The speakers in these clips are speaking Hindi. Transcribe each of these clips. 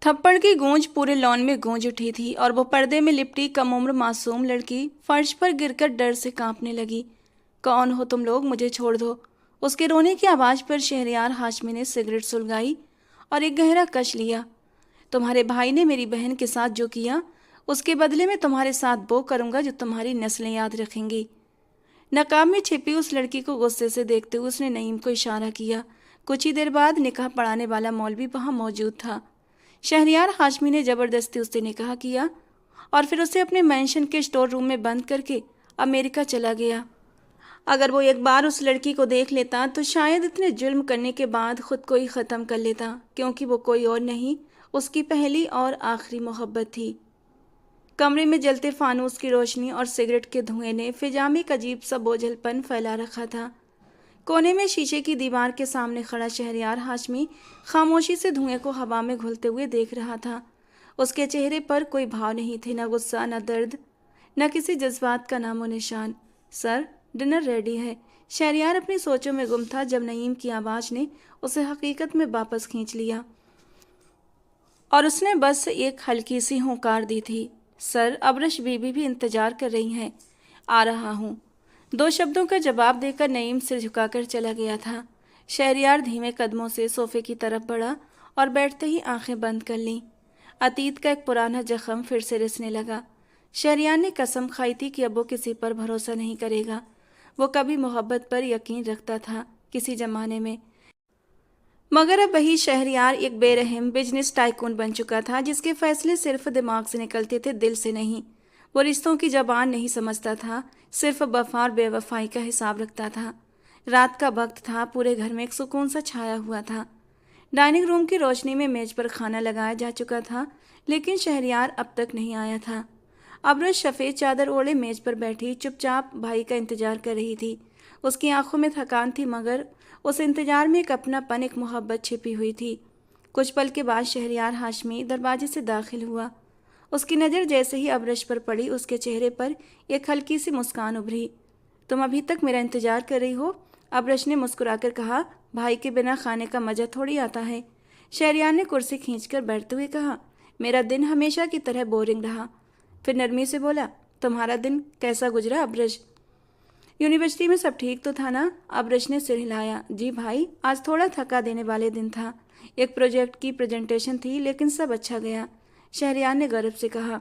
थप्पड़ की गूंज पूरे लॉन में गूंज उठी थी और वो पर्दे में लिपटी कम उम्र मासूम लड़की फर्श पर गिरकर डर से कांपने लगी। कौन हो तुम लोग, मुझे छोड़ दो। उसके रोने की आवाज़ पर शहरयार हाशमी ने सिगरेट सुलगाई और एक गहरा कश लिया। तुम्हारे भाई ने मेरी बहन के साथ जो किया, उसके बदले में तुम्हारे साथ वो करूंगा जो तुम्हारी नस्लें याद रखेंगी। नकाब में छिपी उस लड़की को गुस्से से देखते हुए उसने नईम को इशारा किया। कुछ ही देर बाद निकाह पढ़ाने वाला मौलवी वहां मौजूद था। शहरयार हाशमी ने ज़बरदस्ती उससे निकाह किया और फिर उसे अपने मैंशन के स्टोर रूम में बंद करके अमेरिका चला गया। अगर वो एक बार उस लड़की को देख लेता तो शायद इतने जुल्म करने के बाद खुद को ही ख़त्म कर लेता, क्योंकि वो कोई और नहीं, उसकी पहली और आखिरी मोहब्बत थी। कमरे में जलते फानूस की रोशनी और सिगरेट के धुएं ने फिजा में एक अजीब सा बोझलपन फैला रखा था। कोने में शीशे की दीवार के सामने खड़ा शहरयार हाशमी खामोशी से धुएं को हवा में घुलते हुए देख रहा था। उसके चेहरे पर कोई भाव नहीं थे, न गुस्सा, न दर्द, न किसी जज्बात का नामो निशान। सर, डिनर रेडी है। शहरयार अपनी सोचों में गुम था जब नईम की आवाज़ ने उसे हकीकत में वापस खींच लिया और उसने बस एक हल्की सी हुंकार दी थी। सर, अबरश बीबी भी इंतजार कर रही हैं। आ रहा हूँ। दो शब्दों का जवाब देकर नईम सिर झुकाकर चला गया था। शहरयार धीमे कदमों से सोफे की तरफ बढ़ा और बैठते ही आंखें बंद कर लीं। अतीत का एक पुराना जख्म फिर से रिसने लगा। शहरयार ने कसम खाई थी कि अब वो किसी पर भरोसा नहीं करेगा। वो कभी मोहब्बत पर यकीन रखता था किसी जमाने में, मगर अब वही शहरयार एक बेरहम बिजनेस टाइकून बन चुका था जिसके फैसले सिर्फ दिमाग से निकलते थे, दिल से नहीं। वो रिश्तों की जबान नहीं समझता था, सिर्फ वफा और बेवफाई का हिसाब रखता था। रात का वक्त था, पूरे घर में एक सुकून सा छाया हुआ था। डाइनिंग रूम की रोशनी में मेज पर खाना लगाया जा चुका था, लेकिन शहरयार अब तक नहीं आया था। अबरश सफ़ेद चादर ओढ़े मेज पर बैठी चुपचाप भाई का इंतजार कर रही थी। उसकी आंखों में थकान थी, मगर उस इंतजार में एक अपनापन, एक मोहब्बत छिपी हुई थी। कुछ पल के बाद शहरयार हाशमी दरवाजे से दाखिल हुआ। उसकी नज़र जैसे ही अबरश पर पड़ी, उसके चेहरे पर एक हल्की सी मुस्कान उभरी। तुम अभी तक मेरा इंतजार कर रही हो? अबरश ने मुस्कुराकर कहा। भाई के बिना खाने का मज़ा थोड़ी आता है। शहरयार ने कुर्सी खींचकर बैठते हुए कहा। मेरा दिन हमेशा की तरह बोरिंग रहा। फिर नरमी से बोला, तुम्हारा दिन कैसा गुजरा अबरश? यूनिवर्सिटी में सब ठीक तो था ना? अबरश ने सिर हिलाया। जी भाई, आज थोड़ा थका देने वाले दिन था। एक प्रोजेक्ट की प्रेजेंटेशन थी, लेकिन सब अच्छा गया। शहरयार ने गर्व से कहा।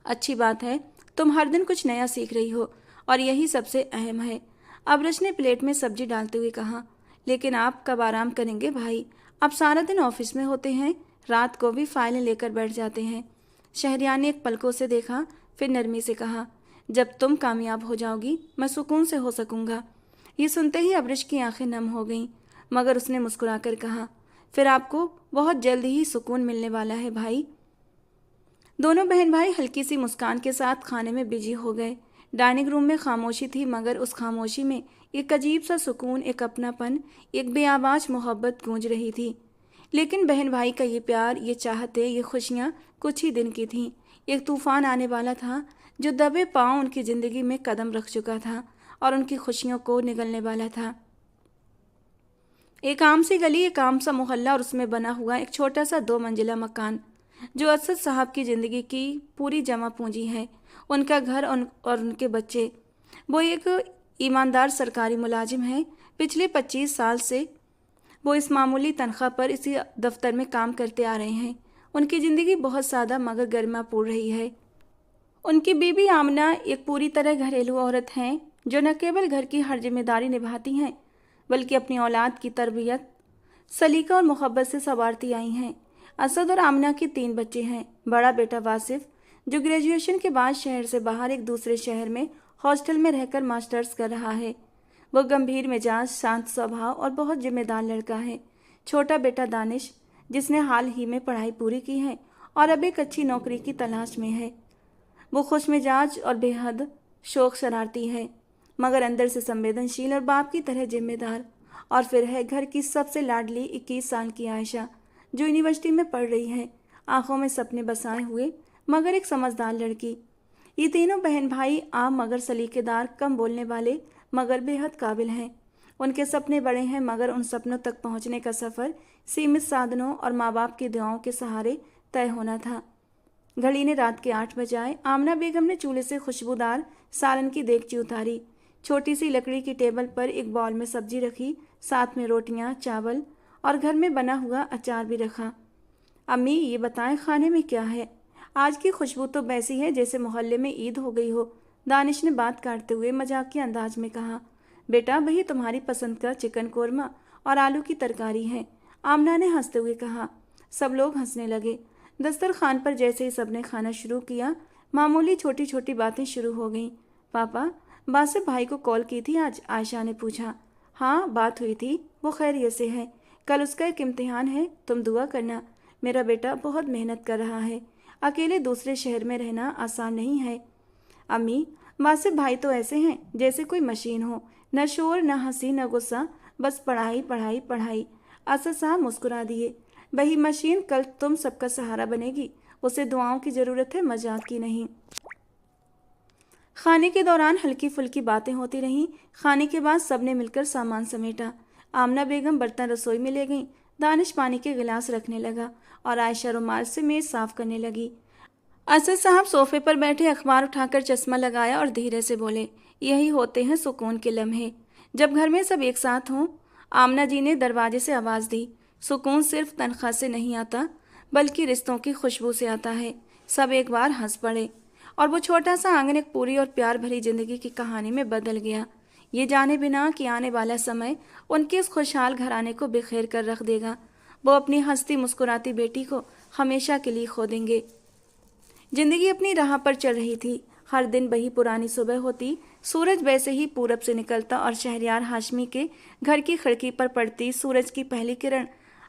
अच्छी बात है, तुम हर दिन कुछ नया सीख रही हो और यही सबसे अहम है। अबरश ने प्लेट में सब्जी डालते हुए कहा। लेकिन आप कब आराम करेंगे भाई? आप सारा दिन ऑफिस में होते हैं, रात को भी फाइलें लेकर बैठ जाते हैं। शहरयार ने एक पलकों से देखा, फिर नरमी से कहा। जब तुम कामयाब हो जाओगी, मैं सुकून से हो सकूंगा। ये सुनते ही अबरश की आंखें नम हो गईं, मगर उसने मुस्कुराकर कहा। फिर आपको बहुत जल्दी ही सुकून मिलने वाला है भाई। दोनों बहन भाई हल्की सी मुस्कान के साथ खाने में बिजी हो गए। डाइनिंग रूम में खामोशी थी, मगर उस खामोशी में एक अजीब सा सुकून, एक अपनापन, एक बेआवाज मोहब्बत गूंज रही थी। लेकिन बहन भाई का ये प्यार, ये चाहते, ये खुशियाँ कुछ ही दिन की थीं। एक तूफान आने वाला था जो दबे पांव उनकी ज़िंदगी में कदम रख चुका था और उनकी खुशियों को निगलने वाला था। एक आम सी गली, एक आम सा मोहल्ला और उसमें बना हुआ एक छोटा सा 2 मंजिला मकान, जो असद साहब की ज़िंदगी की पूरी जमा पूंजी है। उनका घर और उनके बच्चे। वो एक ईमानदार सरकारी मुलाजिम है। पिछले 25 साल से वो इस मामूली तनख्वाह पर इसी दफ्तर में काम करते आ रहे हैं। उनकी ज़िंदगी बहुत सादा मगर गरिमापूर्ण रही है। उनकी बीबी आमना एक पूरी तरह घरेलू औरत हैं, जो न केवल घर की हर जिम्मेदारी निभाती हैं, बल्कि अपनी औलाद की तरबियत सलीका और मोहब्बत से संवारती आई हैं। असद और आमना के 3 बच्चे हैं। बड़ा बेटा वासिफ, जो ग्रेजुएशन के बाद शहर से बाहर एक दूसरे शहर में हॉस्टल में रहकर मास्टर्स कर रहा है। वो गंभीर मिजाज, शांत स्वभाव और बहुत जिम्मेदार लड़का है। छोटा बेटा दानिश, जिसने हाल ही में पढ़ाई पूरी की है और अब एक अच्छी नौकरी की तलाश में है। वो खुश मिजाज और बेहद शौक शरारती है, मगर अंदर से संवेदनशील और बाप की तरह जिम्मेदार। और फिर है घर की सबसे लाडली 21 साल की आयशा, जो यूनिवर्सिटी में पढ़ रही है, आंखों में सपने बसाए हुए, मगर एक समझदार लड़की। ये तीनों बहन भाई आम मगर सलीकेदार, कम बोलने वाले, मगर बेहद काबिल हैं। उनके सपने बड़े हैं, मगर उन सपनों तक पहुंचने का सफ़र सीमित साधनों और माँ बाप की दुआओं के सहारे तय होना था। घड़ी ने रात के 8 बजाए। आमना बेगम ने चूल्हे से खुशबूदार सालन की देगची उतारी। छोटी सी लकड़ी की टेबल पर एक बाउल में सब्जी रखी, साथ में रोटियां, चावल और घर में बना हुआ अचार भी रखा। अम्मी, ये बताएं खाने में क्या है? आज की खुशबू तो वैसी है जैसे मोहल्ले में ईद हो गई हो। दानिश ने बात काटते हुए मजाक के अंदाज में कहा। बेटा, वही तुम्हारी पसंद का चिकन कोरमा और आलू की तरकारी है, आमना ने हंसते हुए कहा। सब लोग हंसने लगे। दस्तरखान पर जैसे ही सबने खाना शुरू किया, मामूली छोटी छोटी बातें शुरू हो गईं। पापा, बासिफ भाई को कॉल की थी आज? आयशा ने पूछा। हाँ, बात हुई थी, वो खैरियत से है। कल उसका एक इम्तिहान है, तुम दुआ करना। मेरा बेटा बहुत मेहनत कर रहा है, अकेले दूसरे शहर में रहना आसान नहीं है। अम्मी, बासिफ भाई तो ऐसे हैं जैसे कोई मशीन हो, न शोर, न हंसी, न गुस्सा, बस पढ़ाई पढ़ाई पढ़ाई। असद साहब मुस्कुरा दिए। वही मशीन कल तुम सबका सहारा बनेगी, उसे दुआओं की ज़रूरत है, मजाक की नहीं। खाने के दौरान हल्की फुल्की बातें होती रहीं। खाने के बाद सबने मिलकर सामान समेटा। आमना बेगम बर्तन रसोई में ले गईं, दानिश पानी के गिलास रखने लगा और आयशा रुमाल से मेज साफ करने लगी। असद साहब सोफे पर बैठे अखबार उठाकर चश्मा लगाया और धीरे से बोले, यही होते हैं सुकून के लम्हे, जब घर में सब एक साथ हों। आमना जी ने दरवाजे से आवाज़ दी। सुकून सिर्फ तनख्वाह से नहीं आता, बल्कि रिश्तों की खुशबू से आता है। सब एक बार हंस पड़े और वो छोटा सा आंगन एक पूरी और प्यार भरी जिंदगी की कहानी में बदल गया, ये जाने बिना कि आने वाला समय उनके इस खुशहाल घराने को बिखेर कर रख देगा। वो अपनी हंसती मुस्कुराती बेटी को हमेशा के लिए खो देंगे। जिंदगी अपनी राह पर चल रही थी। हर दिन वही पुरानी सुबह होती। सूरज वैसे ही पूरब से निकलता और शहरयार हाशमी के घर की खिड़की पर पड़ती सूरज की पहली किरण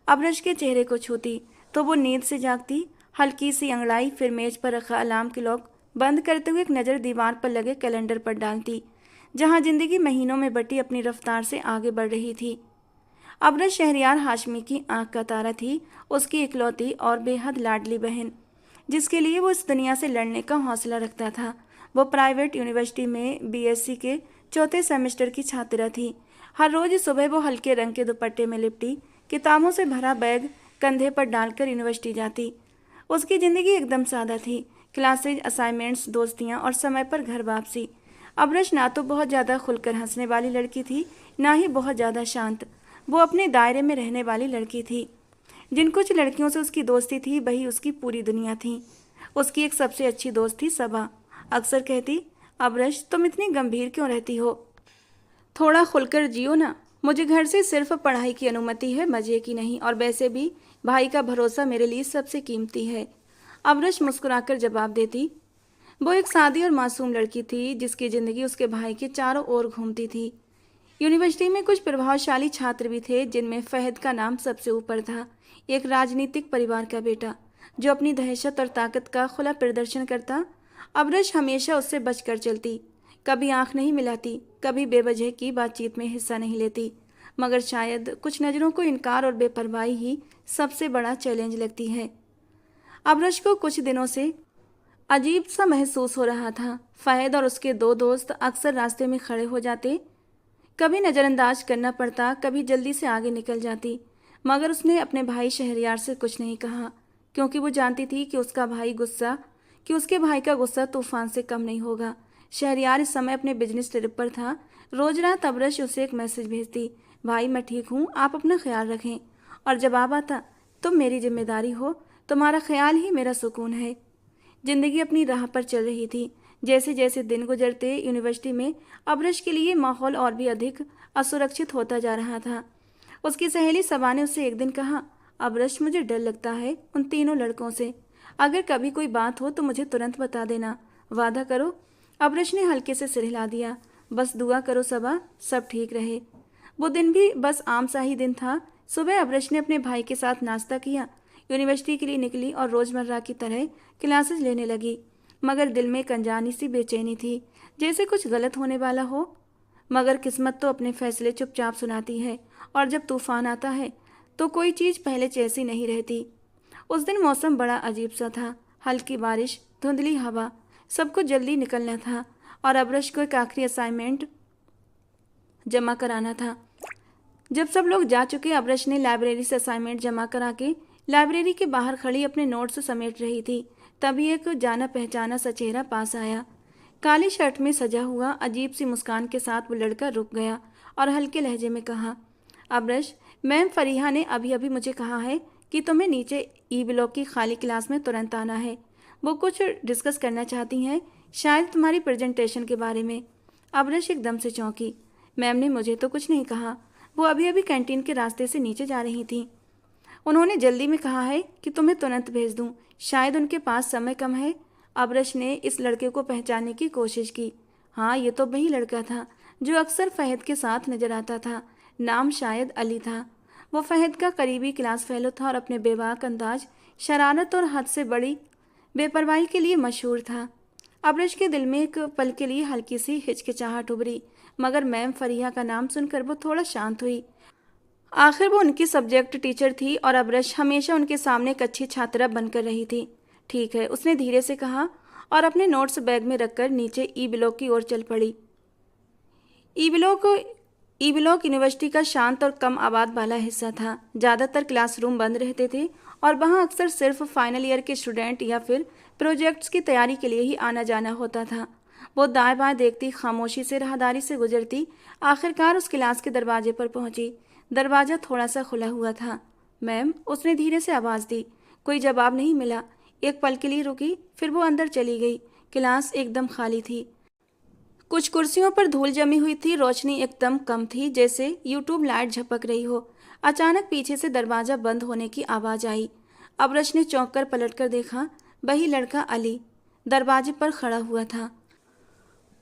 अबरश के चेहरे को छूती तो वो नींद से जागती, हल्की सी अंगड़ाई, फिर मेज पर रखा अलार्म की लॉक बंद करते हुए एक नज़र दीवार पर लगे कैलेंडर पर डालती, जहाँ जिंदगी महीनों में बटी अपनी रफ्तार से आगे बढ़ रही थी। अबरश शहरयार हाशमी की आंख का तारा थी, उसकी इकलौती और बेहद लाडली बहन, जिसके लिए वो इस दुनिया से लड़ने का हौसला रखता था। वो प्राइवेट यूनिवर्सिटी में बीएससी के 4थे सेमेस्टर की छात्रा थी। हर रोज सुबह वो हल्के रंग के दुपट्टे में लिपटी किताबों से भरा बैग कंधे पर डालकर यूनिवर्सिटी जाती। उसकी ज़िंदगी एकदम सादा थी। क्लासेज, असाइनमेंट्स, दोस्तियाँ और समय पर घर वापसी। अबरश ना तो बहुत ज़्यादा खुलकर हंसने वाली लड़की थी, ना ही बहुत ज़्यादा शांत। वो अपने दायरे में रहने वाली लड़की थी। जिन कुछ लड़कियों से उसकी दोस्ती थी, वही उसकी पूरी दुनिया थी। उसकी एक सबसे अच्छी दोस्त थी सबा। अक्सर कहती, अबरश तुम इतनी गंभीर क्यों रहती हो, थोड़ा खुलकर जियो ना। मुझे घर से सिर्फ पढ़ाई की अनुमति है, मज़े की नहीं, और वैसे भी भाई का भरोसा मेरे लिए सबसे कीमती है। अबरश मुस्कुराकर जवाब देती। वो एक सादी और मासूम लड़की थी जिसकी ज़िंदगी उसके भाई के चारों ओर घूमती थी। यूनिवर्सिटी में कुछ प्रभावशाली छात्र भी थे, जिनमें फहद का नाम सबसे ऊपर था। एक राजनीतिक परिवार का बेटा जो अपनी दहशत और ताकत का खुला प्रदर्शन करता। अबरश हमेशा उससे बचकर चलती, कभी आंख नहीं मिलाती, कभी बेवजह की बातचीत में हिस्सा नहीं लेती। मगर शायद कुछ नज़रों को इनकार और बेपरवाही ही सबसे बड़ा चैलेंज लगती है। अबरश को कुछ दिनों से अजीब सा महसूस हो रहा था। फहद और उसके 2 दोस्त अक्सर रास्ते में खड़े हो जाते, कभी नज़रअंदाज करना पड़ता, कभी जल्दी से आगे निकल जाती। मगर उसने अपने भाई शहरयार से कुछ नहीं कहा, क्योंकि वो जानती थी कि उसके भाई का गुस्सा तूफान से कम नहीं होगा। शहरयार इस समय अपने बिजनेस ट्रिप पर था। रोज रात अबरश उसे एक मैसेज भेजती, भाई मैं ठीक हूँ, आप अपना ख्याल रखें। और जवाब आता, तुम मेरी जिम्मेदारी हो, तुम्हारा ख्याल ही मेरा सुकून है। जिंदगी अपनी राह पर चल रही थी। जैसे जैसे दिन गुजरते यूनिवर्सिटी में अबरश के लिए माहौल और भी अधिक असुरक्षित होता जा रहा था। उसकी सहेली सबा ने उससे एक दिन कहा, अबरश मुझे डर लगता है उन तीनों लड़कों से, अगर कभी कोई बात हो तो मुझे तुरंत बता देना, वादा करो। अबरश ने हल्के से सिर हिला दिया। बस दुआ करो सबा, सब ठीक रहे। वो दिन भी बस आम सा ही दिन था। सुबह अबरश ने अपने भाई के साथ नाश्ता किया, यूनिवर्सिटी के लिए निकली और रोज़मर्रा की तरह क्लासेस लेने लगी। मगर दिल में एक अनजानी सी बेचैनी थी, जैसे कुछ गलत होने वाला हो। मगर किस्मत तो अपने फैसले चुपचाप सुनाती है, और जब तूफान आता है तो कोई चीज़ पहले जैसी नहीं रहती। उस दिन मौसम बड़ा अजीब सा था, हल्की बारिश, धुंधली हवा, सबको जल्दी निकलना था और अबरश को एक आखिरी असाइनमेंट जमा कराना था। जब सब लोग जा चुके, अब्रश ने लाइब्रेरी से असाइनमेंट जमा करा के लाइब्रेरी के बाहर खड़ी अपने नोट्स समेट रही थी। तभी एक जाना पहचाना सा चेहरा पास आया। काली शर्ट में सजा हुआ अजीब सी मुस्कान के साथ वो लड़का रुक गया और हल्के लहजे में कहा, अब्रश, मैम फरीहा ने अभी अभी मुझे कहा है कि तुम्हें नीचे ई ब्लॉक की खाली क्लास में तुरंत आना है। वो कुछ डिस्कस करना चाहती हैं, शायद तुम्हारी प्रेजेंटेशन के बारे में। अब्रश एकदम से चौंकी। मैम ने मुझे तो कुछ नहीं कहा। वो अभी अभी कैंटीन के रास्ते से नीचे जा रही थी। उन्होंने जल्दी में कहा है कि तुम्हें तुरंत भेज दूं। शायद उनके पास समय कम है। अब्रश ने इस लड़के को पहचानने की कोशिश की। हाँ, ये तो वही लड़का था जो अक्सर फहद के साथ नजर आता था। नाम शायद अली था। वो फहद का करीबी क्लास फेलो था और अपने बेबाक अंदाज, शरारत और हद से बड़ी बेपरवाही के लिए मशहूर था। अब्रश के दिल में एक पल के लिए हल्की सी हिचकिचाहट उभरी, मगर मैम फरीहा का नाम सुनकर वो थोड़ा शांत हुई। आखिर वो उनकी सब्जेक्ट टीचर थी और अब्रश हमेशा उनके सामने एक अच्छी छात्रा बनकर रही थी। ठीक है, उसने धीरे से कहा और अपने नोट्स बैग में रखकर नीचे ई ब्लॉक की ओर चल पड़ी। E block E block university का शांत और कम आबाद वाला हिस्सा था। ज़्यादातर क्लासरूम बंद रहते थे और वहाँ अक्सर सिर्फ फाइनल ईयर के स्टूडेंट या फिर प्रोजेक्ट्स की तैयारी के लिए ही आना जाना होता था। वो दाएं बाएं देखती, खामोशी से राहदारी से गुजरती, आखिरकार उस क्लास के दरवाजे पर पहुंची। दरवाज़ा थोड़ा सा खुला हुआ था। मैम, उसने धीरे से आवाज़ दी। कोई जवाब नहीं मिला। एक पल के लिए रुकी, फिर वो अंदर चली गई। क्लास एकदम खाली थी। कुछ कुर्सियों पर धूल जमी हुई थी। रोशनी एकदम कम थी, जैसे यूट्यूब लाइट झपक रही हो। अचानक पीछे से दरवाज़ा बंद होने की आवाज़ आई। अब्रश ने चौंक कर पलट कर देखा। वही लड़का अली दरवाजे पर खड़ा हुआ था।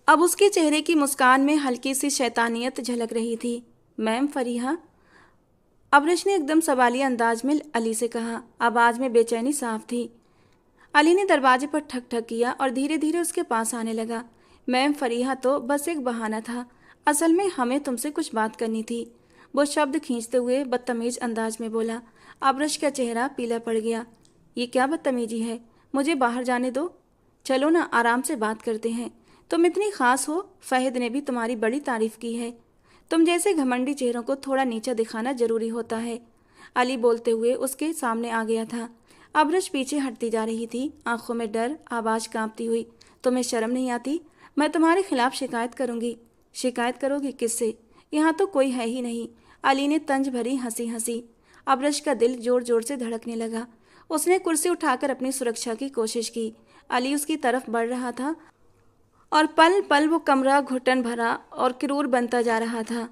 अब उसके चेहरे की मुस्कान में हल्की सी शैतानियत झलक रही थी। मैम फरीहा, अब्रश ने एकदम सवालिया अंदाज में अली से कहा। आवाज़ में बेचैनी साफ थी। अली ने दरवाजे पर ठक ठक किया और धीरे धीरे उसके पास आने लगा। मैम फरीहा तो बस एक बहाना था। असल में हमें तुमसे कुछ बात करनी थी। वो शब्द खींचते हुए बदतमीज अंदाज में बोला। अब्रश का चेहरा पीला पड़ गया। ये क्या बदतमीजी है? मुझे बाहर जाने दो। चलो ना, आराम से बात करते हैं। तुम इतनी खास हो। फहद ने भी तुम्हारी बड़ी तारीफ की है। तुम जैसे घमंडी चेहरों को थोड़ा नीचा दिखाना जरूरी होता है। अली बोलते हुए उसके सामने आ गया था। अब्रश पीछे हटती जा रही थी, आंखों में डर, आवाज़ कांपती हुई। तुम्हें शर्म नहीं आती? मैं तुम्हारे खिलाफ शिकायत करूंगी। शिकायत करोगी? किससे? यहाँ तो कोई है ही नहीं। अली ने तंज भरी हंसी हंसी। अब्रश का दिल जोर जोर से धड़कने लगा। उसने कुर्सी उठाकर अपनी सुरक्षा की कोशिश की। अली उसकी तरफ बढ़ रहा था और पल पल वो कमरा घुटन भरा और क्रूर बनता जा रहा था।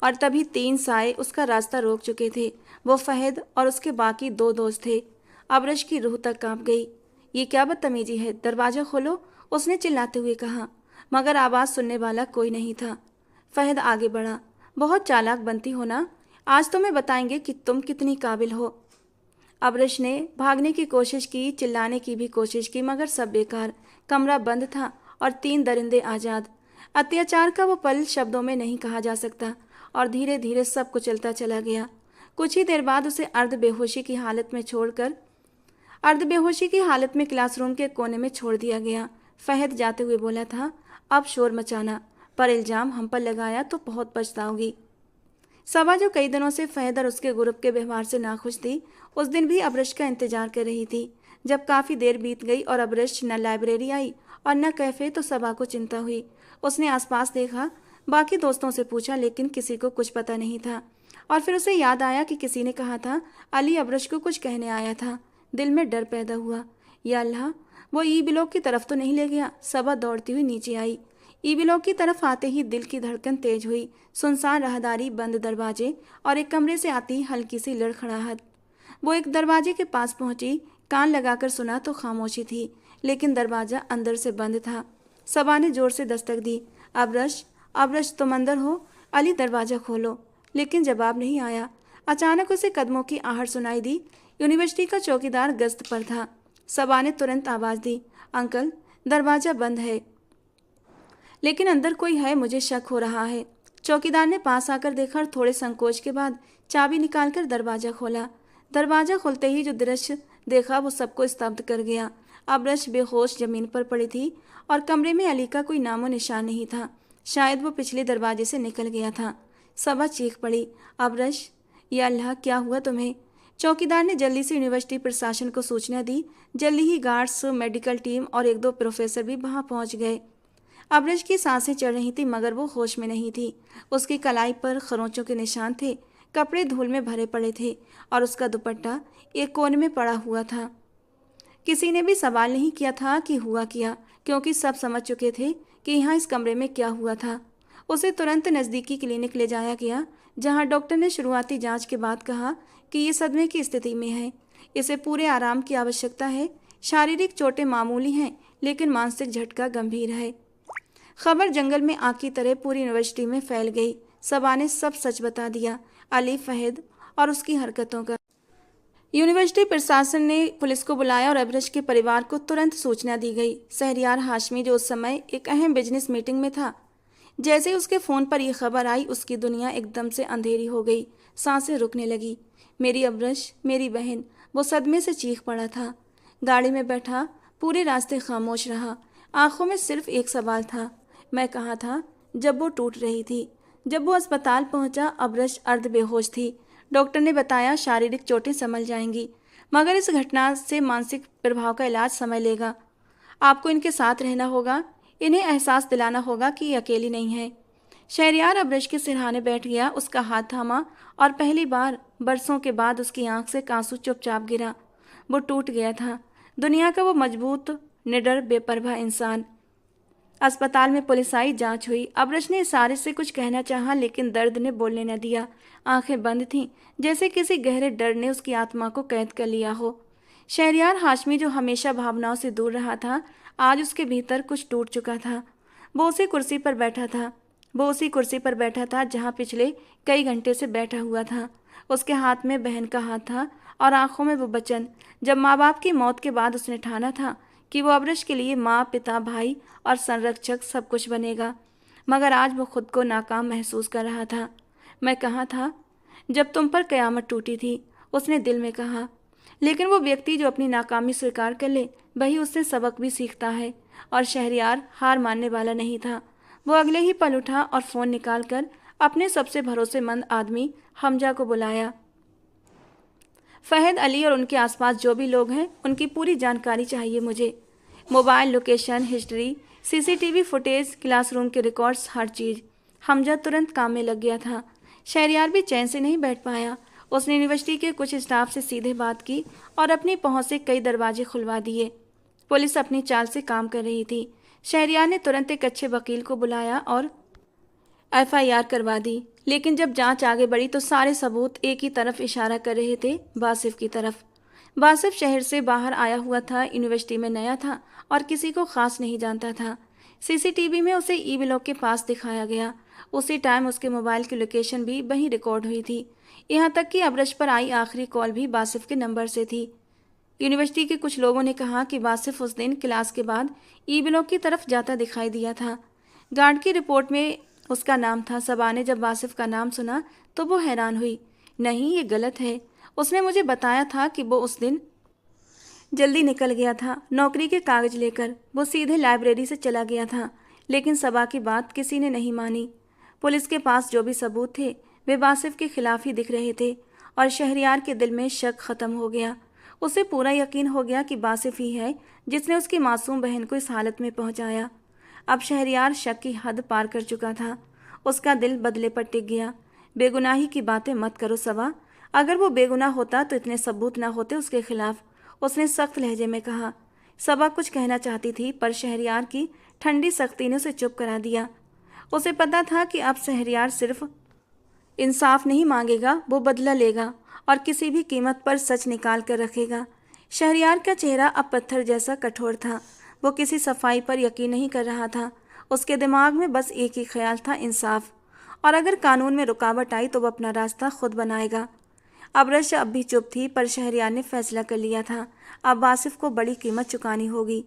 और तभी 3 साए उसका रास्ता रोक चुके थे। वो फहद और उसके बाकी 2 दोस्त थे। अब्रश की रूह तक कांप गई। ये क्या बदतमीजी है? दरवाज़ा खोलो, उसने चिल्लाते हुए कहा, मगर आवाज़ सुनने वाला कोई नहीं था। फहद आगे बढ़ा। बहुत चालाक बनती हो ना? आज तुम्हें बताएंगे कि तुम कितनी काबिल हो। अब्रश ने भागने की कोशिश की, चिल्लाने की भी कोशिश की, मगर सब बेकार। कमरा बंद था और 3 दरिंदे आज़ाद। अत्याचार का वो पल शब्दों में नहीं कहा जा सकता। और धीरे धीरे सब कुछ चलता चला गया। कुछ ही देर बाद उसे अर्ध बेहोशी की हालत में क्लासरूम के कोने में छोड़ दिया गया। फहद जाते हुए बोला था, अब शोर मचाना, पर इल्ज़ाम हम पर लगाया तो बहुत पछताओगी। सबा, जो कई दिनों से फहद और उसके ग्रुप के व्यवहार से नाखुश थी, उस दिन भी अब्रश का इंतजार कर रही थी। जब काफ़ी देर बीत गई और अब्रश न लाइब्रेरी आई और न कैफ़े, तो सबा को चिंता हुई। उसने आसपास देखा, बाकी दोस्तों से पूछा, लेकिन किसी को कुछ पता नहीं था। और फिर उसे याद आया कि किसी ने कहा था अली अब्रश को कुछ कहने आया था। दिल में डर पैदा हुआ। या अल्लाह, वो ई ब्लॉक की तरफ तो नहीं ले गया? सबा दौड़ती हुई नीचे आई। ई ब्लॉक की तरफ आते ही दिल की धड़कन तेज हुई। सुनसान राहदारी, बंद दरवाजे और एक कमरे से आती हल्की सी लड़खड़ाहट। वो एक दरवाजे के पास पहुंची। कान लगाकर सुना तो खामोशी थी, लेकिन दरवाज़ा अंदर से बंद था। सबा ने जोर से दस्तक दी। अब्रश, अब्रश, तुम अंदर हो? अली, दरवाज़ा खोलो। लेकिन जवाब नहीं आया। अचानक उसे कदमों की आहट सुनाई दी। यूनिवर्सिटी का चौकीदार गश्त पर था। सबा ने तुरंत आवाज़ दी, अंकल, दरवाज़ा बंद है, लेकिन अंदर कोई है, मुझे शक हो रहा है। चौकीदार ने पास आकर देखा और थोड़े संकोच के बाद चाबी निकालकर दरवाज़ा खोला। दरवाज़ा खुलते ही जो दृश्य देखा वो सबको स्तब्ध कर गया। अब्रश बेहोश ज़मीन पर पड़ी थी और कमरे में अली का कोई नामो निशान नहीं था। शायद वो पिछले दरवाजे से निकल गया था। सबा चीख पड़ी, अब्रश, या अल्लाह, क्या हुआ तुम्हें? चौकीदार ने जल्दी से यूनिवर्सिटी प्रशासन को सूचना दी। जल्दी ही गार्ड्स, मेडिकल टीम और एक दो प्रोफेसर भी वहां पहुंच गए। अब्रश की सांसें चढ़ रही थी मगर वो होश में नहीं थी। उसकी कलाई पर खरोंचों के निशान थे, कपड़े धूल में भरे पड़े थे और उसका दुपट्टा एक कोने में पड़ा हुआ था। किसी ने भी सवाल नहीं किया था कि हुआ क्या, क्योंकि सब समझ चुके थे कि यहाँ इस कमरे में क्या हुआ था। उसे तुरंत नज़दीकी क्लिनिक ले जाया गया, जहाँ डॉक्टर ने शुरुआती जांच के बाद कहा कि ये सदमे की स्थिति में है, इसे पूरे आराम की आवश्यकता है। शारीरिक चोटें मामूली हैं लेकिन मानसिक झटका गंभीर है। खबर जंगल में आग की तरह पूरी यूनिवर्सिटी में फैल गई। सबा ने सब सच बता दिया, अली, फहद और उसकी हरकतों का। यूनिवर्सिटी प्रशासन ने पुलिस को बुलाया और अब्रश के परिवार को तुरंत सूचना दी गई। शहरयार हाशमी, जो उस समय एक अहम बिजनेस मीटिंग में था, जैसे ही उसके फ़ोन पर यह खबर आई उसकी दुनिया एकदम से अंधेरी हो गई, सांसें रुकने लगी। मेरी अब्रश, मेरी बहन, वो सदमे से चीख पड़ा था। गाड़ी में बैठा पूरे रास्ते खामोश रहा। आंखों में सिर्फ एक सवाल था, मैं कहाँ था जब वो टूट रही थी। जब वो अस्पताल पहुंचा, अब्रश अर्ध बेहोश थी। डॉक्टर ने बताया शारीरिक चोटें संभल जाएंगी, मगर इस घटना से मानसिक प्रभाव का इलाज समय लेगा। आपको इनके साथ रहना होगा, इन्हें एहसास दिलाना होगा कि ये अकेली नहीं है। शहरयार अब्रश के सिरहाने बैठ गया, उसका हाथ थामा और पहली बार बरसों के बाद उसकी आंख से आंसू चुपचाप गिरा। वो टूट गया था, दुनिया का वो मजबूत, निडर, बेपरवाह इंसान। अस्पताल में पुलिस आई, जांच हुई। अब्रश ने इशारे से कुछ कहना चाहा लेकिन दर्द ने बोलने न दिया। आंखें बंद थीं, जैसे किसी गहरे डर ने उसकी आत्मा को कैद कर लिया हो। शहरयार हाशमी, जो हमेशा भावनाओं से दूर रहा था, आज उसके भीतर कुछ टूट चुका था। वो उसी कुर्सी पर बैठा था जहाँ पिछले कई घंटे से बैठा हुआ था। उसके हाथ में बहन का हाथ था और आंखों में वो वचन, जब माँ बाप की मौत के बाद उसने ठाना था कि वो अब्रश के लिए माँ, पिता, भाई और संरक्षक सब कुछ बनेगा। मगर आज वो खुद को नाकाम महसूस कर रहा था। मैं कहाँ था जब तुम पर कयामत टूटी थी, उसने दिल में कहा। लेकिन वो व्यक्ति जो अपनी नाकामी स्वीकार कर ले, वही उससे सबक भी सीखता है। और शहरयार हार मानने वाला नहीं था। वो अगले ही पल उठा और फ़ोन निकालकर अपने सबसे भरोसेमंद आदमी हमजा को बुलाया। फहद, अली और उनके आसपास जो भी लोग हैं, उनकी पूरी जानकारी चाहिए मुझे। Mobile location, history, CCTV footage, classroom के रिकॉर्ड्स, हर चीज़। हमजा तुरंत काम में लग गया था। शहरयार भी चैन से नहीं बैठ पाया। उसने यूनिवर्सिटी के कुछ स्टाफ से सीधे बात की और अपनी पहुंच से कई दरवाजे खुलवा दिए। पुलिस अपनी चाल से काम कर रही थी। शहरयार ने तुरंत एक अच्छे वकील को बुलाया और एफआईआर करवा दी। लेकिन जब जांच आगे बढ़ी तो सारे सबूत एक ही तरफ इशारा कर रहे थे, वासिफ की तरफ। वासिफ शहर से बाहर आया हुआ था, यूनिवर्सिटी में नया था और किसी को खास नहीं जानता था। सीसीटीवी में उसे ई ब्लॉक के पास दिखाया गया। उसी टाइम उसके मोबाइल की लोकेशन भी वहीं रिकॉर्ड हुई थी। यहाँ तक कि अब्रश पर आई आखिरी कॉल भी वासिफ के नंबर से थी। यूनिवर्सिटी के कुछ लोगों ने कहा कि वासिफ उस दिन क्लास के बाद ई ब्लॉक की तरफ जाता दिखाई दिया था। गार्ड की रिपोर्ट में उसका नाम था। सबा ने जब वासिफ का नाम सुना तो वो हैरान हुई। नहीं, ये गलत है। उसने मुझे बताया था कि वो उस दिन जल्दी निकल गया था, नौकरी के कागज लेकर। वो सीधे लाइब्रेरी से चला गया था। लेकिन सबा की बात किसी ने नहीं मानी। पुलिस के पास जो भी सबूत थे वे वासिफ के खिलाफ ही दिख रहे थे और शहरयार के दिल में शक खत्म हो गया। उसे पूरा यकीन हो गया कि वासिफ ही है जिसने उसकी मासूम बहन को इस हालत में पहुंचाया। अब शहरयार शक की हद पार कर चुका था। उसका दिल बदले पर टिक गया। बेगुनाही की बातें मत करो सबा, अगर वो बेगुनाह होता तो इतने सबूत ना होते उसके खिलाफ, उसने सख्त लहजे में कहा। सबा कुछ कहना चाहती थी पर शहरयार की ठंडी सख्ती ने उसे चुप करा दिया। उसे पता था कि अब शहरयार सिर्फ इंसाफ नहीं मांगेगा, वो बदला लेगा और किसी भी कीमत पर सच निकाल कर रखेगा। शहरयार का चेहरा अब पत्थर जैसा कठोर था। वो किसी सफाई पर यकीन नहीं कर रहा था। उसके दिमाग में बस एक ही ख्याल था, इंसाफ। और अगर कानून में रुकावट आई तो वो अपना रास्ता खुद बनाएगा। अब्रश अब भी चुप थी पर शहरयार ने फैसला कर लिया था, अब वासिफ को बड़ी कीमत चुकानी होगी।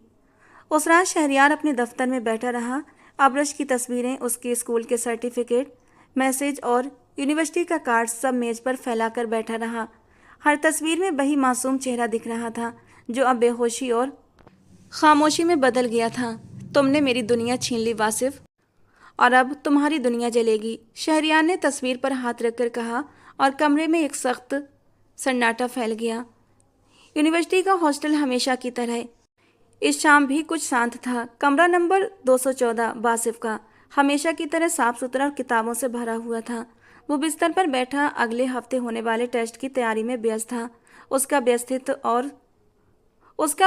उस रात शहरयार अपने दफ्तर में बैठा रहा। अब्रश की तस्वीरें, उसके स्कूल के सर्टिफिकेट, मैसेज और यूनिवर्सिटी का कार्ड सब मेज पर फैलाकर बैठा रहा। हर तस्वीर में वही मासूम चेहरा दिख रहा था जो अब बेहोशी और खामोशी में बदल गया था। तुमने मेरी दुनिया छीन ली वासिफ, और अब तुम्हारी दुनिया जलेगी, शहरियार ने तस्वीर पर हाथ रखकर कहा और कमरे में एक सख्त सन्नाटा फैल गया। यूनिवर्सिटी का हॉस्टल हमेशा की तरह इस शाम भी कुछ शांत था। कमरा नंबर 214 बासिफ का हमेशा की तरह साफ सुथरा और किताबों से भरा हुआ था। वो बिस्तर पर बैठा अगले हफ्ते होने वाले टेस्ट की तैयारी में व्यस्त था। उसका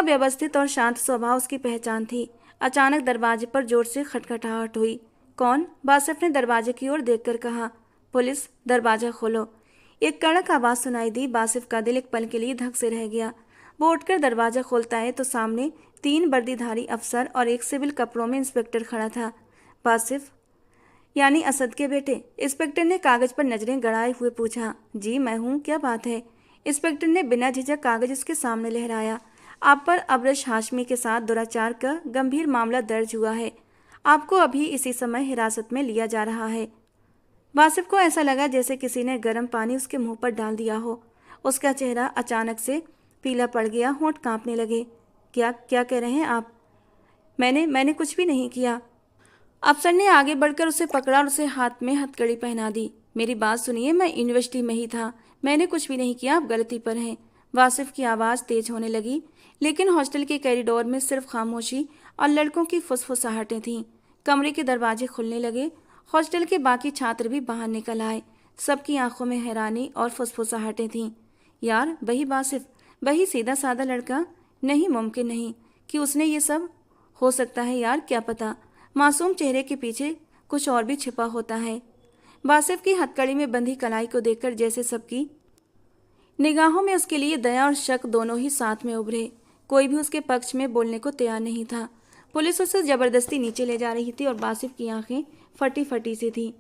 व्यवस्थित और शांत स्वभाव उसकी पहचान थी। अचानक दरवाजे पर जोर से खटखटाहट हुई। कौन? बासिफ ने दरवाजे की ओर देखकर कहा। पुलिस, दरवाजा खोलो। एक कड़क आवाज़ सुनाई दी। बासिफ का दिल एक पल के लिए धक से रह गया। वो उठकर दरवाजा खोलता है तो सामने 3 वर्दीधारी अफसर और एक सिविल कपड़ों में इंस्पेक्टर खड़ा था। बासिफ, यानी असद के बेटे? इंस्पेक्टर ने कागज पर नजरें गड़ाए हुए पूछा। जी मैं हूँ, क्या बात है? इंस्पेक्टर ने बिना झिझक कागज उसके सामने लहराया। आप पर अब्रश हाशमी के साथ दुराचार का गंभीर मामला दर्ज हुआ है। आपको अभी इसी समय हिरासत में लिया जा रहा है। बासिफ को ऐसा लगा जैसे किसी ने गर्म पानी उसके मुंह पर डाल दिया हो। उसका चेहरा अचानक से पीला पड़ गया, होंठ कांपने लगे। क्या क्या कह रहे हैं आप? मैंने कुछ भी नहीं किया। अफसर ने आगे बढ़कर उसे पकड़ा और उसे हाथ में हथकड़ी पहना दी। मेरी बात सुनिए, मैं यूनिवर्सिटी में ही था, मैंने कुछ भी नहीं किया, आप गलती पर हैं। वासिफ की आवाज़ तेज होने लगी, लेकिन हॉस्टल के कॉरिडोर में सिर्फ खामोशी और लड़कों की फुसफुसाहटें थीं। कमरे के दरवाजे खुलने लगे। हॉस्टल के बाकी छात्र भी बाहर निकल आए। सबकी आंखों में हैरानी और फुसफुसाहटें थीं। यार, वही बासिफ, वही सीधा साधा लड़का? नहीं, मुमकिन नहीं कि उसने ये सब। हो सकता है यार, क्या पता, मासूम चेहरे के पीछे कुछ और भी छिपा होता है। बासिफ की हथकड़ी में बंधी कलाई को देखकर जैसे सबकी निगाहों में उसके लिए दया और शक दोनों ही साथ में उभरे। कोई भी उसके पक्ष में बोलने को तैयार नहीं था। पुलिस उसे जबरदस्ती नीचे ले जा रही थी और बासिफ की आंखें फटी फटी सी थी।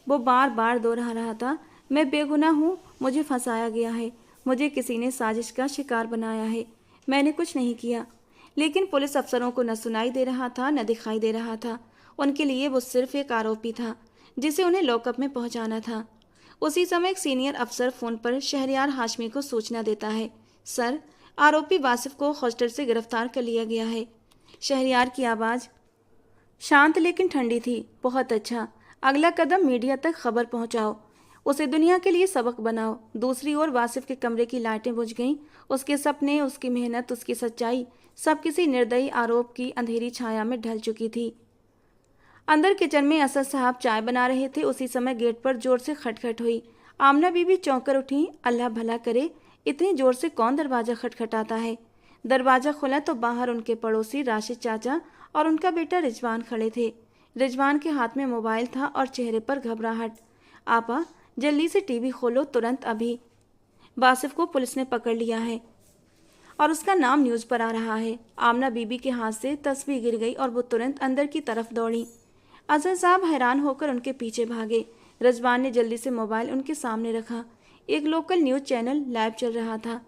वो बार बार दोहरा रहा था, मैं बेगुनाह हूँ, मुझे फंसाया गया है, मुझे किसी ने साजिश का शिकार बनाया है, मैंने कुछ नहीं किया। लेकिन पुलिस अफसरों को न सुनाई दे रहा था न दिखाई दे रहा था। उनके लिए वो सिर्फ एक आरोपी था जिसे उन्हें लॉकअप में पहुंचाना था। उसी समय एक सीनियर अफसर फोन पर शहरयार हाशमी को सूचना देता है। सर, आरोपी वासिफ को हॉस्टल से गिरफ्तार कर लिया गया है। शहरयार की आवाज़ शांत लेकिन ठंडी थी। बहुत अच्छा, अगला कदम मीडिया तक खबर पहुंचाओ, उसे दुनिया के लिए सबक बनाओ। दूसरी ओर वासिफ के कमरे की लाइटें बुझ गईं। उसके सपने, उसकी मेहनत, उसकी सच्चाई सब किसी निर्दयी आरोप की अंधेरी छाया में ढल चुकी थी। अंदर किचन में असद साहब चाय बना रहे थे। उसी समय गेट पर जोर से खटखट हुई। आमना बीबी चौंक कर उठी। अल्लाह भला करे, इतनी जोर से कौन दरवाज़ा खटखटाता है? दरवाज़ा खुला तो बाहर उनके पड़ोसी राशिद चाचा और उनका बेटा रिजवान खड़े थे। रिजवान के हाथ में मोबाइल था और चेहरे पर घबराहट। आपा, जल्दी से टीवी खोलो, तुरंत अभी। बासिफ को पुलिस ने पकड़ लिया है और उसका नाम न्यूज़ पर आ रहा है। आमना बीबी के हाथ से तस्वीर गिर गई और वो तुरंत अंदर की तरफ दौड़ी। असद साहब हैरान होकर उनके पीछे भागे। रिजवान ने जल्दी से मोबाइल उनके सामने रखा। एक लोकल न्यूज़ चैनल लाइव चल रहा था।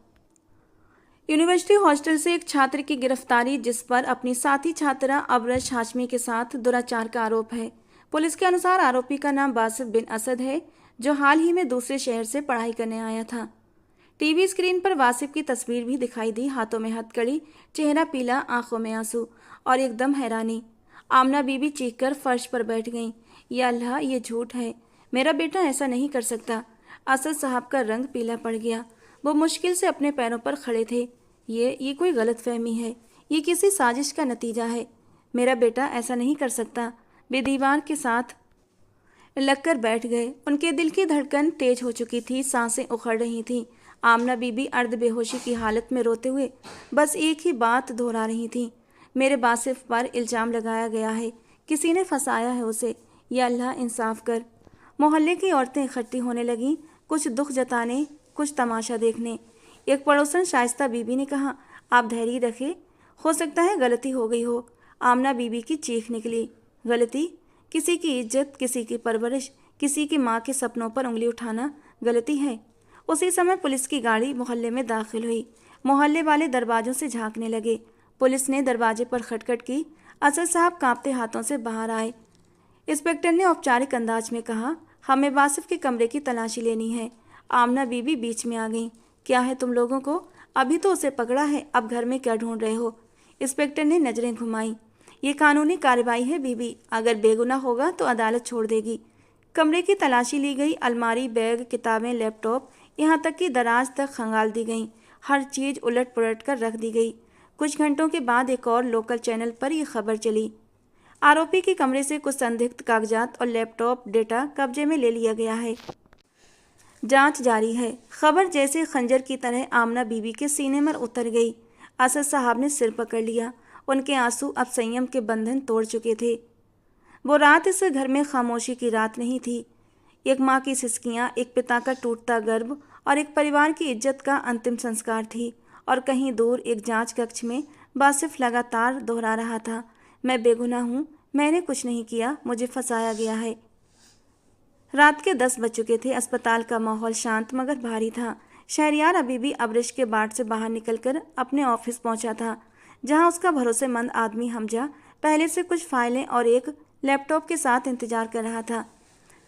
यूनिवर्सिटी हॉस्टल से एक छात्र की गिरफ्तारी, जिस पर अपनी साथी छात्रा अब्रश हाशमी के साथ दुराचार का आरोप है। पुलिस के अनुसार आरोपी का नाम बासिफ बिन असद है, जो हाल ही में दूसरे शहर से पढ़ाई करने आया था। टीवी स्क्रीन पर वासिफ की तस्वीर भी दिखाई दी। हाथों में हथकड़ी, चेहरा पीला, आंखों में आंसू और एकदम हैरानी। आमना बीबी चीखकर फर्श पर बैठ गईं। या अल्लाह, ये झूठ है, मेरा बेटा ऐसा नहीं कर सकता। असद साहब का रंग पीला पड़ गया। वो मुश्किल से अपने पैरों पर खड़े थे। ये कोई गलतफहमी है, ये किसी साजिश का नतीजा है। मेरा बेटा ऐसा नहीं कर सकता। वे दीवार के साथ लगकर बैठ गए। उनके दिल की धड़कन तेज हो चुकी थी, सांसें उखड़ रही थीं। आमना बीबी अर्ध बेहोशी की हालत में रोते हुए बस एक ही बात दोहरा रही थीं, मेरे बासिफ पर इल्ज़ाम लगाया गया है, किसी ने फंसाया है उसे, या अल्लाह इंसाफ कर। मोहल्ले की औरतें इकट्ठी होने लगीं, कुछ दुख जताने, कुछ तमाशा देखने। एक पड़ोसन शाइस्ता बीबी ने कहा, आप धैर्य रखें, हो सकता है गलती हो गई हो। आमना बीबी की चीख निकली। गलती? किसी की इज्जत, किसी की परवरिश, किसी की माँ के सपनों पर उंगली उठाना गलती है? उसी समय पुलिस की गाड़ी मोहल्ले में दाखिल हुई। मोहल्ले वाले दरवाजों से झांकने लगे। पुलिस ने दरवाजे पर खटखट की। असद साहब कांपते हाथों से बाहर आए। इंस्पेक्टर ने औपचारिक अंदाज में कहा, हमें वासिफ के कमरे की तलाशी लेनी है। आमना बीबी बीच में आ गई। क्या है तुम लोगों को? अभी तो उसे पकड़ा है, अब घर में क्या ढूंढ रहे हो? इंस्पेक्टर ने नजरें घुमाई। ये कानूनी कार्रवाई है बीबी, अगर बेगुनाह होगा तो अदालत छोड़ देगी। कमरे की तलाशी ली गई, अलमारी, बैग, किताबें, लैपटॉप, यहाँ तक कि दराज तक खंगाल दी गई। हर चीज़ उलट पुलट कर रख दी गई। कुछ घंटों के बाद एक और लोकल चैनल पर यह खबर चली, आरोपी के कमरे से कुछ संदिग्ध कागजात और लैपटॉप डेटा कब्जे में ले लिया गया है। जांच जारी है। खबर जैसे खंजर की तरह आमना बीबी के सीने में उतर गई। असद साहब ने सिर पकड़ लिया। उनके आंसू अब संयम के बंधन तोड़ चुके थे। वो रात इस घर में खामोशी की रात नहीं थी। एक माँ की सिसकियाँ, एक पिता का टूटता गर्भ और एक परिवार की इज्जत का अंतिम संस्कार थी। और कहीं दूर एक जांच कक्ष में बासिफ लगातार दोहरा रहा था, मैं बेगुनाह हूँ, मैंने कुछ नहीं किया, मुझे फंसाया गया है। रात के 10 बज चुके थे। अस्पताल का माहौल शांत मगर भारी था। शहरयार अभी भी अब्रिश के बाट से बाहर निकलकर अपने ऑफिस पहुंचा था, जहां उसका भरोसेमंद आदमी हमजा पहले से कुछ फाइलें और एक लैपटॉप के साथ इंतजार कर रहा था।